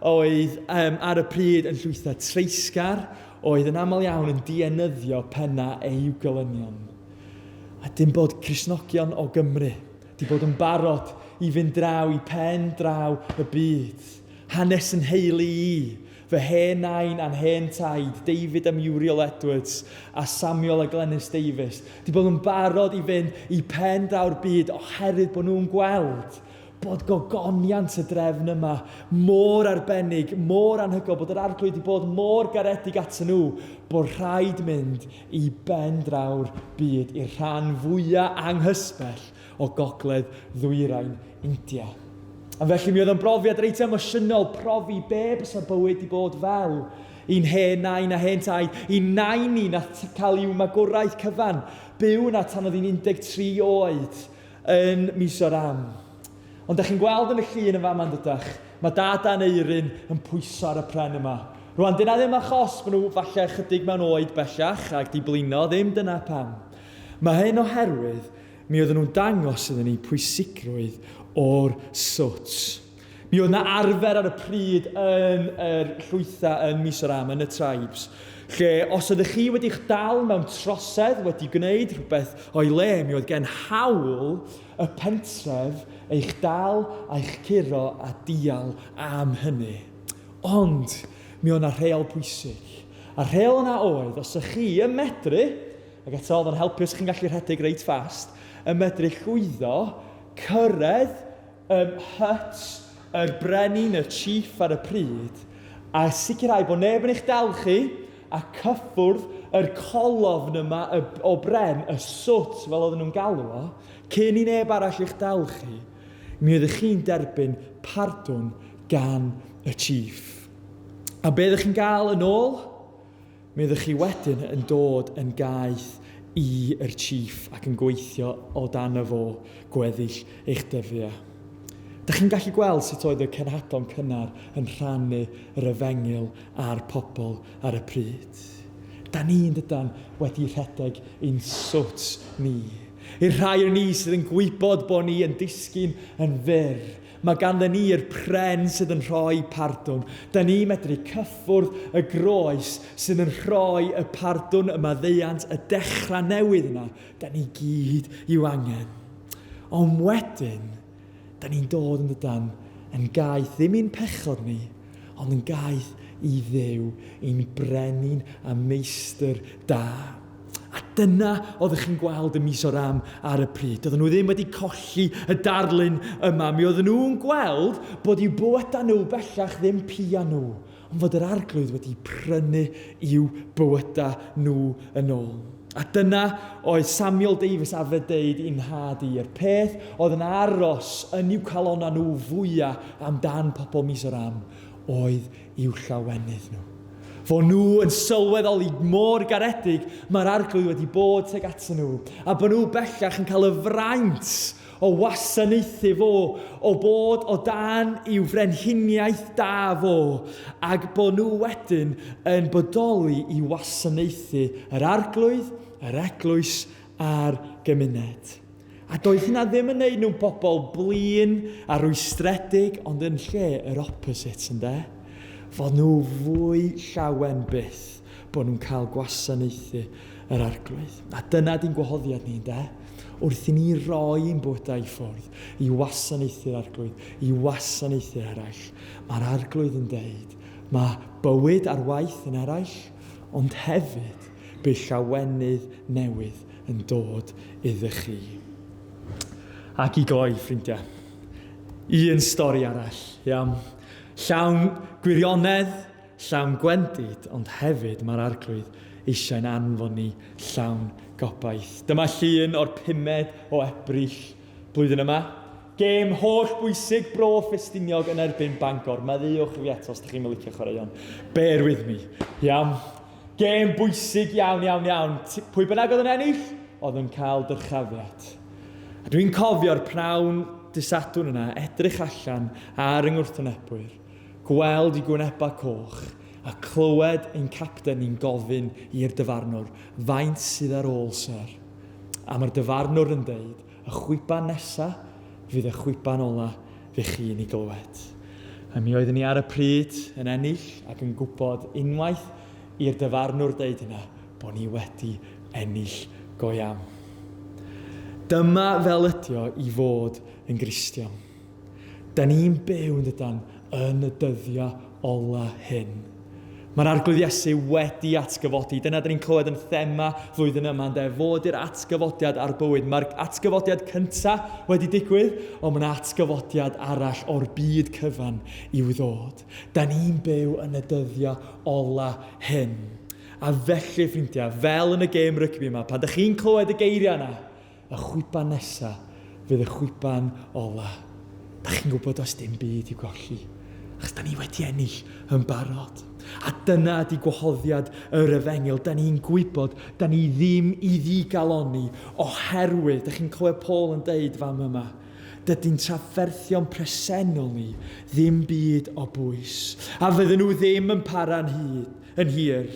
oedd ar y pryd yn llwytha treisgar, oedd yn aml iawn yn dienyddio penna ei golynion. A dim bod Cristnogion o Gymru wedi bod yn barod i fynd draw i pen draw y byd. Hanes yn heili i, fy hen nain a'n hen taid, David a Muriel Edwards a Samuel a Glenys Davies, wedi bod yn barod i fynd i pen draw'r byd oherwydd bod nhw'n gweld bod gogoniant y drefn yma mor arbennig, mor anhygoel, bod yr arglwydd wedi bod mor garedig atyn nhw, bod rhaid mynd i ben draw'r byd i'r rhan fwyaf anghysbell o Gogledd Ddwyrain India. A felly mi oedd yn brofiad reit emosiynol, profi be bysa bywyd wedi bod fel. Un hen nain a hen taid, un nain ni nath cael i'w magwraeth cyfan, byw na tan oedd hi'n 13 oed yn mis o'r am. Ond ydych chi'n gweld yn y llun yma ma'n dydach, mae dad Aneirin yn pwyso ar y pren yma. Rwan, dyna ddim achos bod nhw falle chydig mewn oed bellach ac di blino, ddim dyna pam. Mae hyn oherwydd mi oedden nhw'n dangos iddyn ni pwysigrwydd o'r swt. Mi oedd na arfer ar y pryd yn yr llwytha yn mis o'r am, yn y tribes, lle os ydych chi wedi'ch dal mewn trosedd wedi gwneud rhywbeth o'i le, mi oedd gen hawl y pentref eich dal a'ch curo a dial am hynny. Ond mi oedd na rheol pwysig. A rheol yna oedd, os ydych chi yn medru, ac eto oedd yn helpu os chi'n gallu rhedeg reit fast, yn medru llwyddo, cyrraedd hut yr brenin, y chief ar y pryd, a sicrhau bod neb yn eich dal chi, a cyffwrdd yr colofn yma o bren, y swt, fel oedden nhw'n galw o, cyn i neb arall eich dal chi, mi oeddech chi'n derbyn pardwn gan y chief. A be ydych chi'n gael yn ôl? mi ydych chi wedyn yn dod yn gaeth i'r chief ac yn gweithio o dan y fo gweddill eich dyddiau. Dych chi'n gallu gweld sut oedd y Cenhadol cynnar yn rhannu yr efengil a'r pobl ar y pryd. Da ni'n dydan wedi rhedeg i'n swt ni. I'r rhai o ni sydd yn gwybod bod ni yn disgyn yn fyr. Mae ganddo ni'r pren sydd yn rhoi pardwn. Da ni medru cyffwrdd y groes sydd yn rhoi y pardwn, y maddeuant, y dechrau newydd yna. Da ni gyd i'w angen. Ond wedyn, da ni'n dod yn dydan yn gaeth ddim i'n pechod ni, ond yn gaeth i Dduw, i'n brenin a meistr da. A dyna oeddech chi'n gweld y mis o'r am ar y pryd. Oedden nhw ddim wedi colli y darlun yma. Mi oedden nhw'n gweld bod i'w bywyda nhw bellach ddim pia nhw, ond fod yr arglwydd wedi prynu i'w bywyda nhw yn ôl. A dyna oedd Samuel Davies arfer deud i'n nhad i'r peth oedd yn aros yn i'w calonna nhw fwyaf amdan pobl mis o'r am oedd i'w llawenydd nhw. Fo nhw yn sylweddoli mor garedig mae'r arglwydd wedi bod tuag atyn nhw a bod nhw bellach yn cael y fraint o wasanaethu fo, o bod o dan i'w frenhiniaeth da fo, ac bod nhw wedyn yn bodoli i wasanaethu yr arglwydd, yr eglwys a'r gymuned. A doedd hynna ddim yn neud nhw'n bobl blin a rwystredig, ond yn lle yr opposite, ynde? Fod nhw fwy llawen byth bod nhw'n cael gwasanaethu yr arglwydd. A dyna di'n gwahoddiad ni, ynde? Wrth i ni roi ein bwydau i ffwrdd, i wasanaethu'r arglwydd, i wasanaethu'r eraill. Mae'r arglwydd yn deud, mae bywyd ar waith yn eraill, ond hefyd bydd llawenydd newydd yn dod iddo chi. Ac i gloi, ffrindiau, un stori arall, iawn. Llawn gwirionedd, llawn gwendid, ond hefyd mae'r arglwydd eisiau'n anfon ni llawn gobaith. Dyma llun o'r 5 o Ebrill blwyddyn yma. Gêm holl bwysig Bro Ffestiniog yn erbyn Bangor. Meddiwch fi eto os ydych chi'n licio chwaraeon. Bear with me. Iawn. Gêm bwysig iawn, iawn, iawn. Pwy bynnag oedd yn ennill? Oedd yn cael dyrchafiad. A dwi'n cofio'r pnawn dysadwn yna edrych allan ar yng ngwrthynebwyr, gweld i gwynebau coch, a clywed ein capten ni'n gofyn i'r dyfarnwr faint sydd ar ôl, sir. A mae'r dyfarnwr yn deud, y chwiban nesaf fydd y chwiban ola fe chi'n ei glywed. A mi oeddwn ni ar y pryd yn ennill ac yn gwybod unwaith i'r dyfarnwr deud yna bod ni wedi ennill go iawn. Dyma fel ydi o i fod yn Gristion. Da ni'n byw yn dydan yn y dyddiau ola hyn. Mae'r arglwydd Iesu wedi atgyfodi. Dyna dyn ni'n clywed yn thema flwyddyn yma, ynde, fod i'r atgyfodiad ar bywyd. Mae'r atgyfodiad cyntaf wedi digwydd, ond mae'r atgyfodiad arall o'r byd cyfan i'w ddod. Da ni'n byw yn y dyddiau ola hyn. A felly, ffrindiau, fel yn y gêm rygbi yma, pan ydych chi'n clywed y geiriau yna, y chwiban nesaf fydd y chwiban ola. Da chi'n gwybod os dim byd i'w golli. Achos da ni wedi ennill yn barod. A dyna di gwahoddiad yr efengil. Da ni'n gwybod, da ni ddim i ddigaloni oherwydd, da chi'n clywed Paul yn deud fam yma, dydy'n trafferthion presennol ni ddim byd o bwys. A fydden nhw ddim yn para'n hir,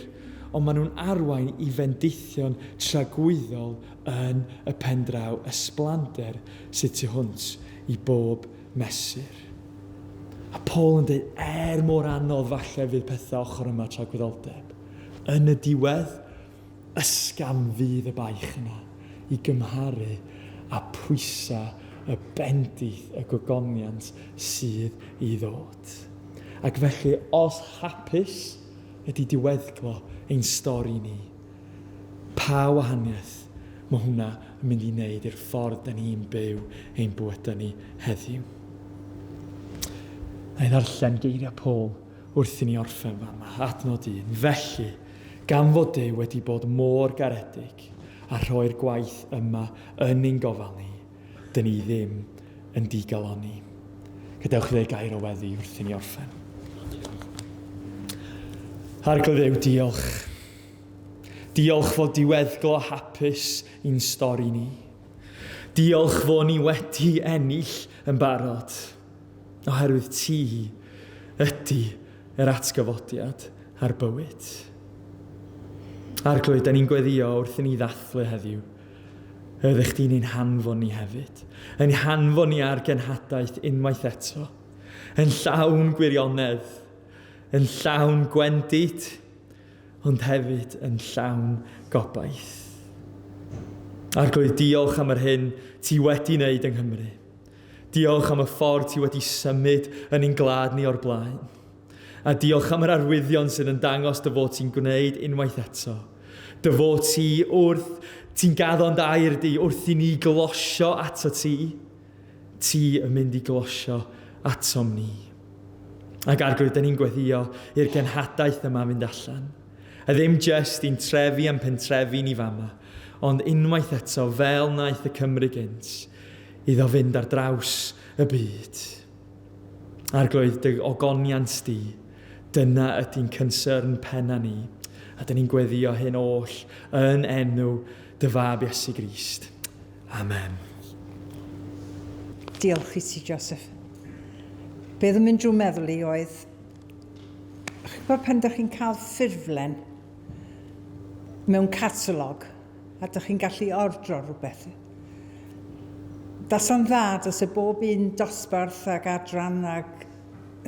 ond maen nhw'n arwain i fendithion tragwyddol yn y pendraw ysblander sydd tu hwnt i bob mesur. A Paul yn dweud, mor anodd falle fydd pethau ochr yma tragwyddoldeb. Yn y diwedd, ysgam fydd y baich yna i gymharu a pwysau y bendith, y gogoniant sydd i ddod. Ac felly, os hapus ydy diweddglo ein stori ni, pa wahaniaeth mae hwnna yn mynd i wneud i'r ffordd da ni'n byw ein bywydau ni heddiw. Na i ddarllen geiriau Paul wrth i ni orffen fama, adnod 1. Felly, gan fod Duw wedi bod mor garedig a rhoi'r gwaith yma yn ein gofal ni, dyn ni ddim yn digaloni. Gadewch ddau gair o weddi wrth i ni orffen. Arglwydd Dduw, diolch. Diolch fod diweddglo hapus i'n stori ni. Diolch fod ni wedi ennill yn barod. Oherwydd ti ydy yr atgyfodiad a'r bywyd. Arglwydd, da ni'n gweddio wrth i ni ddathlu heddiw. Ydych chi'n ein hanfon ni hefyd. Yn hanfon ni ar genhadaeth unwaith eto. Yn llawn gwirionedd. Yn llawn gwendid. Ond hefyd yn llawn gobaith. Arglwydd, diolch am yr hyn ti wedi wneud yng Nghymru. Diolch am y ffordd ti wedi symud yn ein glad ni o'r blaen. A diolch am yr arwyddion sydd yn dangos dy fod ti'n gwneud unwaith eto. Dy fod ti ti'n gaddon dair di wrth i ni glosio ato ti. Ti yn mynd i glosio atom ni. Ac arglwydd, da ni'n gweddio i'r genhadaeth yma fynd allan. A ddim jyst i'n trefi am pentrefi ni fama, ond unwaith eto fel naeth y Cymru gynt, iddo fynd ar draws y byd. Arglwydd, dy ogoniant di, dyna ydy'n concern penna ni, a dyn ni'n gweddio hyn oll yn enw dy fab Iesu Grist. Amen. Diolch i ti, Joseph. Be ddim yn drwy meddwl i oedd, pan ydych chi'n cael ffurflen mewn catalog a ydych chi'n gallu ordro rhywbeth. Daso'n dda, dros y bob un dosbarth ag adran ag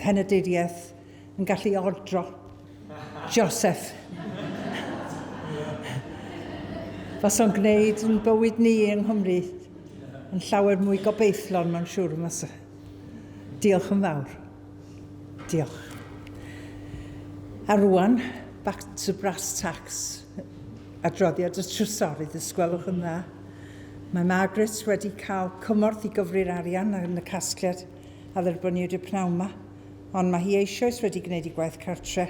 henaduriaeth yn gallu ordro Joseph. Faso'n gwneud yn bywyd ni yng Nghymru yn llawer mwy gobeithlon, mae'n siŵr yma. Diolch yn fawr. Diolch. A rwan, back to brass tacks. Adroddiad y trysorydd, ysgwelwch yn dda. Mae Margaret wedi cael cymorth i gyfri'r arian yn y casgliad a dderbyniwyd y pnawn yma, ond mae hi eisoes wedi gwneud ei gwaith cartre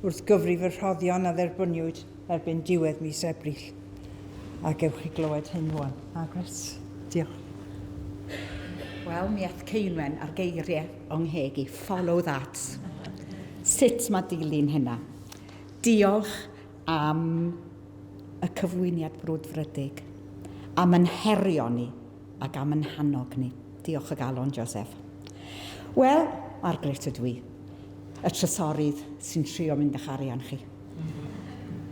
wrth gyfrif y rhoddion a dderbyniwyd erbyn diwedd mis Ebrill. A gewch chi glywed hyn rwan. Margaret, diolch. Wel, mi eith Ceinwen ar geiriau o'n ngheg i follow that. Sut mae dilyn hynna? Diolch am y cyflwyniad brwdfrydig, am yn herio ni ac am yn hannog ni. Diolch y galon, Joseph. Wel, Margaret ydw i, y trysorydd sy'n trio mynd eich arian chi.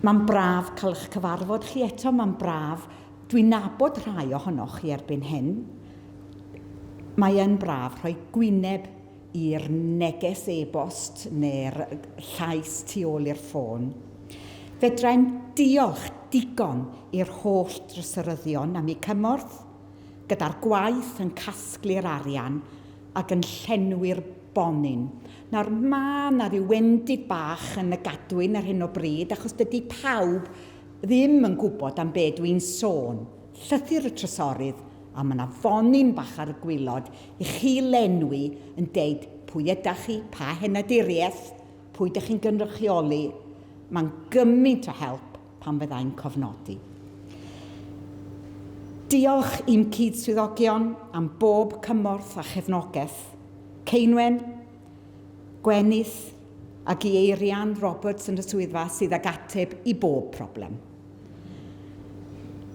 Mae'n braf cael eich cyfarfod chi eto, mae'n braf. Dwi'n nabod rhai ohonoch chi erbyn hyn. Mae yn braf rhoi gwyneb i'r neges e-bost neu'r llais tu ôl i'r ffôn. Fedrai'n diolch digon i'r holl drysoryddion am eu cymorth, gyda'r gwaith yn casglu'r arian ac yn llenwi'r bonyn. Nawr ma' ryw wendid bach yn y gadwyn ar hyn o bryd, achos dydy pawb ddim yn gwybod am be dwi'n sôn. Llythyr y trysorydd, a mae yna fonyn bach ar y gwylod i chi lenwi yn deud pwy ydych chi, pa henaduriaeth, pwy ydych chi'n gynrychioli. Mae'n gymaint o help pan fyddai'n cofnodi. Diolch i'n cydswyddogion am bob cymorth a chefnogaeth. Ceinwen, Gwenith ac i Eirian Roberts yn y swyddfa sydd ag ateb i bob problem.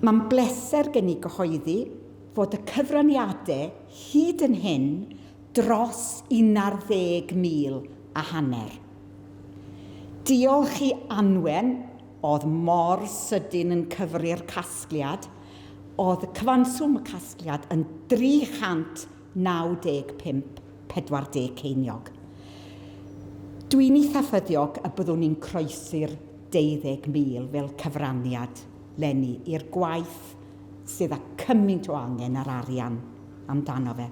Mae'n bleser gen i gyhoeddi fod y cyfraniadau hyd yn hyn dros 11,000 a hanner. Diolch i Anwen, oedd mor sydyn yn cyfri'r casgliad, oedd y cyfanswm y casgliad yn 395,40 ceiniog. Dwi'n eitha ffyddiog y byddwn ni'n croesi'r 12,000 fel cyfraniad lenni i'r gwaith sydd â cymaint o angen yr arian amdano fe.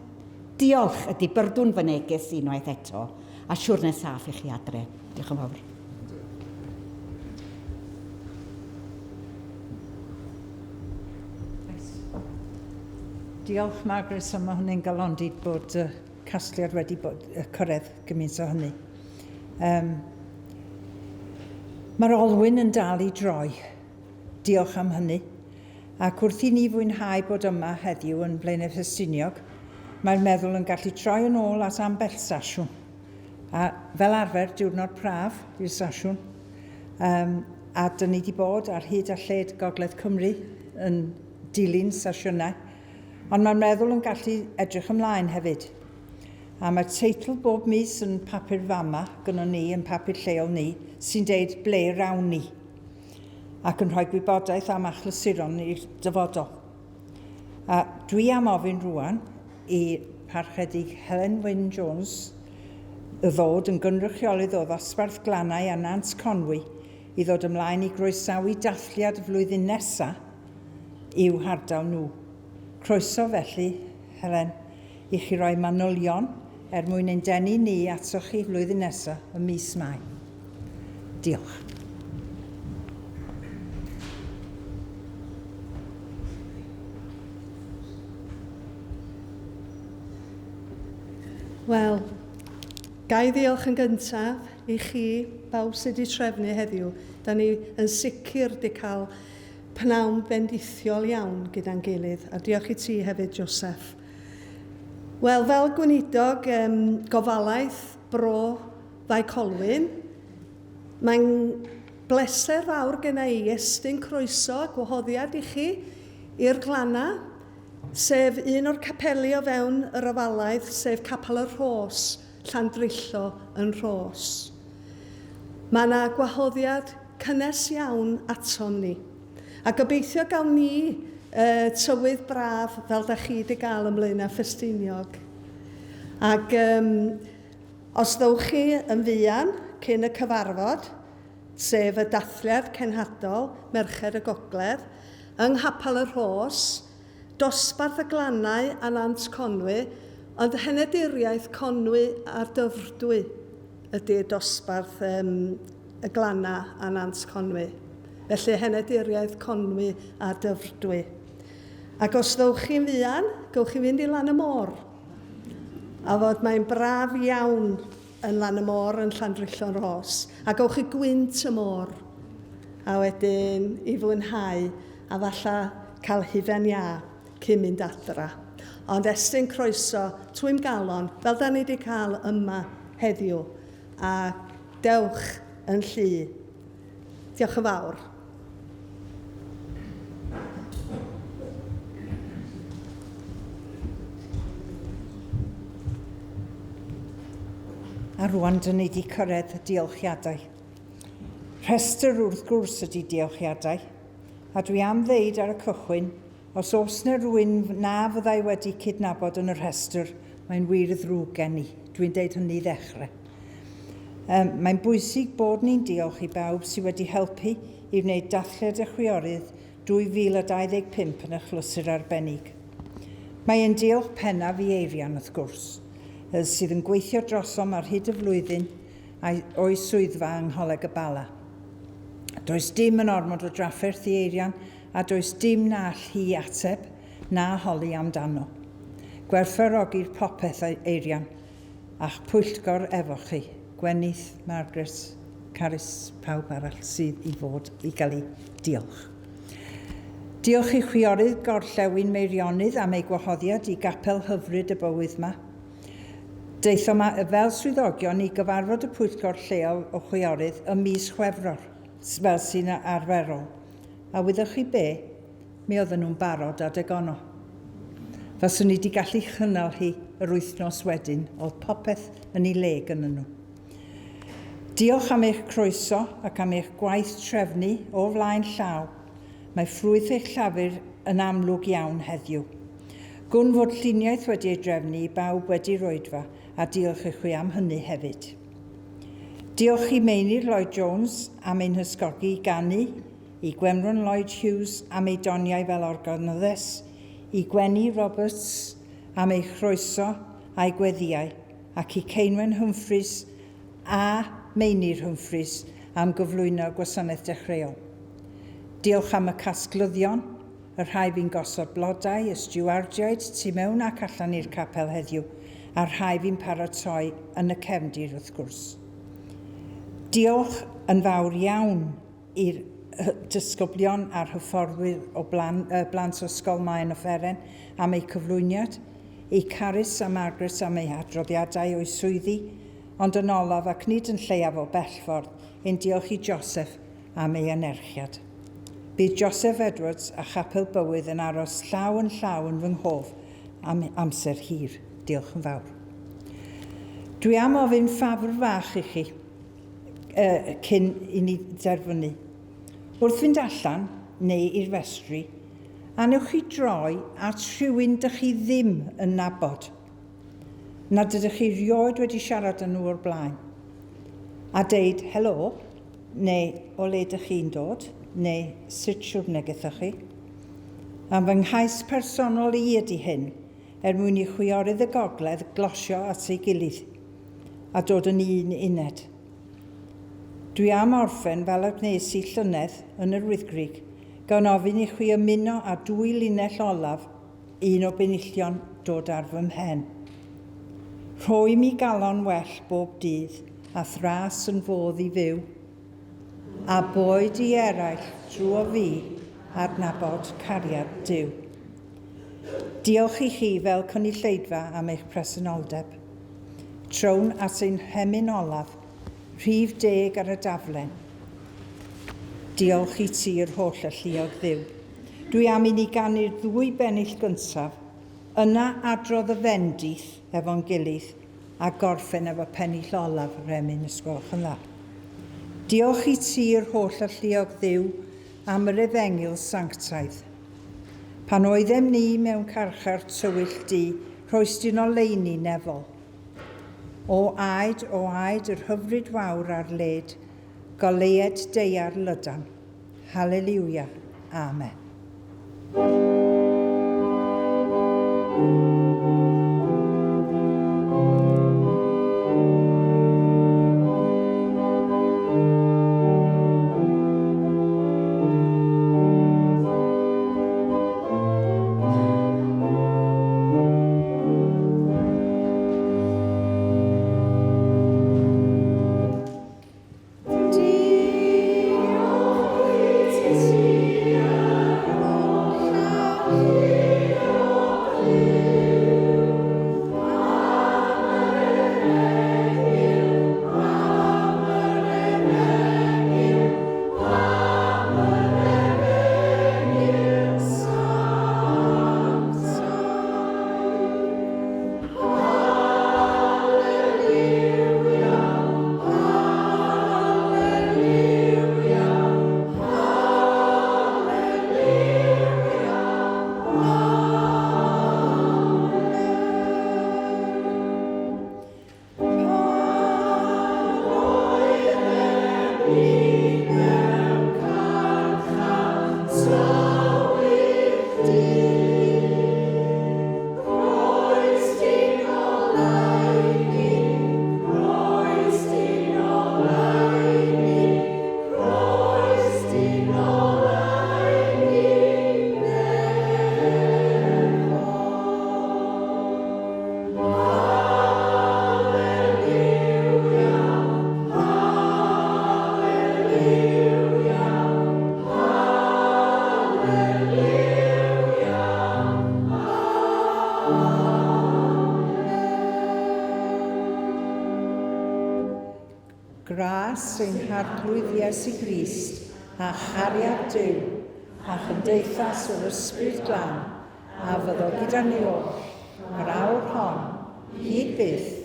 Diolch ydy byrdwn fy neges unwaith eto, a siwrne saff i chi adre. Diolch yn fawr. Diolch, Margaret, am hynny'n galondy bod casgliad wedi cyrraedd gymaint o hynny. Mae'r olwyn yn dal i droi. Diolch am hynny. Ac wrth i ni fwynhau bod yma heddiw yn Blaenau Ffestiniog, mae'r meddwl yn gallu troi yn ôl at ambell sasiwn. A fel arfer, diwrnod braf i'r sasiwn. A dyn ni wedi bod ar hyd a lled Gogledd Cymru yn dilyn sesiynau, ond mae'n meddwl yn gallu edrych ymlaen hefyd. A mae teitl bob mis yn papur fama, gyda ni yn papur lleol ni, sy'n deud ble rawn ni, ac yn rhoi gwybodaeth am achlysuron i'r dyfodol. A dwi am ofyn rwan i parchedig Helen Wyn Jones y ddod yn gynrychiolydd o ddosbarth glannau a Nant Conwy i ddod ymlaen i groesawu dathliad flwyddyn nesaf i'w hardal nhw. Croeso felly, Helen, i chi roi manylion mwyn ein denu ni atoch chi flwyddyn nesaf y mis Mai. Diolch. Wel, ga i ddiolch yn gyntaf i chi, bawb sydd wedi trefnu heddiw. Da ni yn sicr wedi cael pnawn bendithiol iawn gyda'n gilydd, a diolch i ti hefyd, Joseph. Wel, fel gweinidog gofalaeth Bro Fai Colwyn, mae'n bleser fawr gyda i estyn croeso a gwahoddiad i chi i'r glanna, sef un o'r capeli o fewn yr ofalaeth, sef Capel y Rhos, Llandrillo yn Rhos. Mae yna gwahoddiad cynnes iawn aton ni. A gobeithio gawn ni tywydd braf fel da chi wedi gael ymlaen â ffestiniog. Ac os ddewch chi yn fuan cyn y cyfarfod, sef y Dathliad Cenhadol, Merched y Gogledd, yng Nghapel y Rhos, dosbarth y glannau a Nant Conwy, ond heneduriaeth Conwy a'r Dyfrdwy ydy'r dosbarth y glanna a Nant Conwy. Felly heneduriaeth Conwy a Dyfrdwy. Ac os ddewch chi'n fuan, gowch chi fynd i lan y môr. A fod mae'n braf iawn yn lan y môr yn Llandrillo'n Rhos. A gowch chi gwynt y môr. A wedyn i fwynhau a falla cael hufen iâ cyn mynd adra. Ond estyn croeso trwy'n galon, fel da ni wedi cael yma heddiw, a dewch yn llu. Diolch yn fawr. A rwan dyn ni wedi cyrraedd y diolchiadau. Rhestr wrth gwrs ydy diolchiadau, a dwi am ddeud ar y cychwyn, os oes na rhywun na fyddai wedi cydnabod yn y rhestr, mae'n wir ddrwg gen i. Dwi'n deud hynny i ddechrau. Mae'n bwysig bod ni'n diolch i bawb sydd wedi helpu i wneud dathliad y chwiorydd 2025 yn achlysur arbennig. Mae'n diolch pennaf i Eirian wrth gwrs, sydd yn gweithio drosom ar hyd y flwyddyn o'i swyddfa yng Ngholeg y Bala. Does dim yn ormod o drafferth i Eirian, a does dim na all hi ateb na holi amdano. Gwerthfawrogi'r popeth Eirian, a'ch pwyllgor efo chi, Gwenith, Margaret, Carys, pawb arall sydd i fod i gael ei diolch. Diolch i chwiorydd Gorllewin Meirionydd am ei gwahoddiad i gapel hyfryd y bywydd yma. Deithom fel swyddogion i gyfarfod y pwyllgor lleol o chwiorydd ym mis Chwefror, fel sy'n arferol. A wyddwch chi be, mi oedden nhw'n barod adeg ono. Faswn ni wedi gallu chynnal hi yr wythnos wedyn, oedd popeth yn ei le gyda nhw. Diolch am eich croeso ac am eich gwaith trefnu o flaen llaw. Mae ffrwyth eich llafur yn amlwg iawn heddiw. Gwn fod lluniaeth wedi ei drefnu i bawb wedi roedfa, a diolch i chi am hynny hefyd. Diolch i Meinir Lloyd Jones am ein hysgogi i ganu, i Gwemron Lloyd Hughes am ei doniau fel organyddes, i Gwenny Roberts am ei chroeso a'i gweddiau, ac i Ceinwen Humphreys a Meinir Humphreys am gyflwyno gwasanaeth dechreuol. Diolch am y casglyddion, y rhai fi'n gosod blodau, y stiwardiaid tu mewn ac allan i'r capel heddiw, a'r rhai fi'n paratoi yn y cefndir wrth gwrs. Diolch yn fawr iawn i'r disgyblion a'r hyfforddwyr o blant ysgol Maen Offeren am ei cyflwyniad, i Carys a Margaret am ei adroddiadau o'i swyddi, ond yn olaf ac nid yn lleiaf o bellffordd, ein diolch i Joseph am ei anerchiad. Bydd Joseph Edwards a Chapel Bywyd yn aros llaw yn fy nghof am amser hir. Diolch yn fawr. Dwi am ofyn ffafr fach i chi cyn i ni derfynu. Wrth fynd allan, neu i'r festri, anewch chi droi at rhywun dych chi ddim yn nabod, nad ydych chi rioed wedi siarad â nhw o'r blaen, a deud helo, neu o le dych chi'n dod, neu sut siwrne gyda chi. Am fy nghais personol i ydy hyn, mwyn i chwiorydd y Gogledd glosio at ei gilydd, a dod yn un uned. Dwi am orffen fel y wnes i llynedd yn yr Wyddgrug, gan ofyn i chwi ymuno a 2 linell olaf, un o benillion dod ar fy mhen. Rhoi mi galon well bob dydd, a thras yn fodd i fyw, a boed i eraill drwy fi adnabod cariad Duw. Diolch i chi fel cynulleidfa am eich presenoldeb. Trown at ein hemyn olaf, rhif 10 ar y daflen. Diolch i ti'r holl alluog Dduw. Dwi am i ni ganu'r 2 bennill gyntaf, yna adrodd y fendith efo'n gilydd, a gorffen efo pennill olaf remyn ysgolch yn dda. Diolch i ti'r holl alluog Dduw am yr efengil sanctaidd. Pan oeddem ni mewn carchar tywyll di, rhoestyn o leini nefol. O aed yr hyfryd fawr ar led, goleued deiar lydan. Hallelujah. Amen. Gras Cenhadol Iesu Grist, a chariad Duw, a chymdeithas o'r ysbryd glân, a fyddo gyda ni oll, yr awr hon, hyd byth,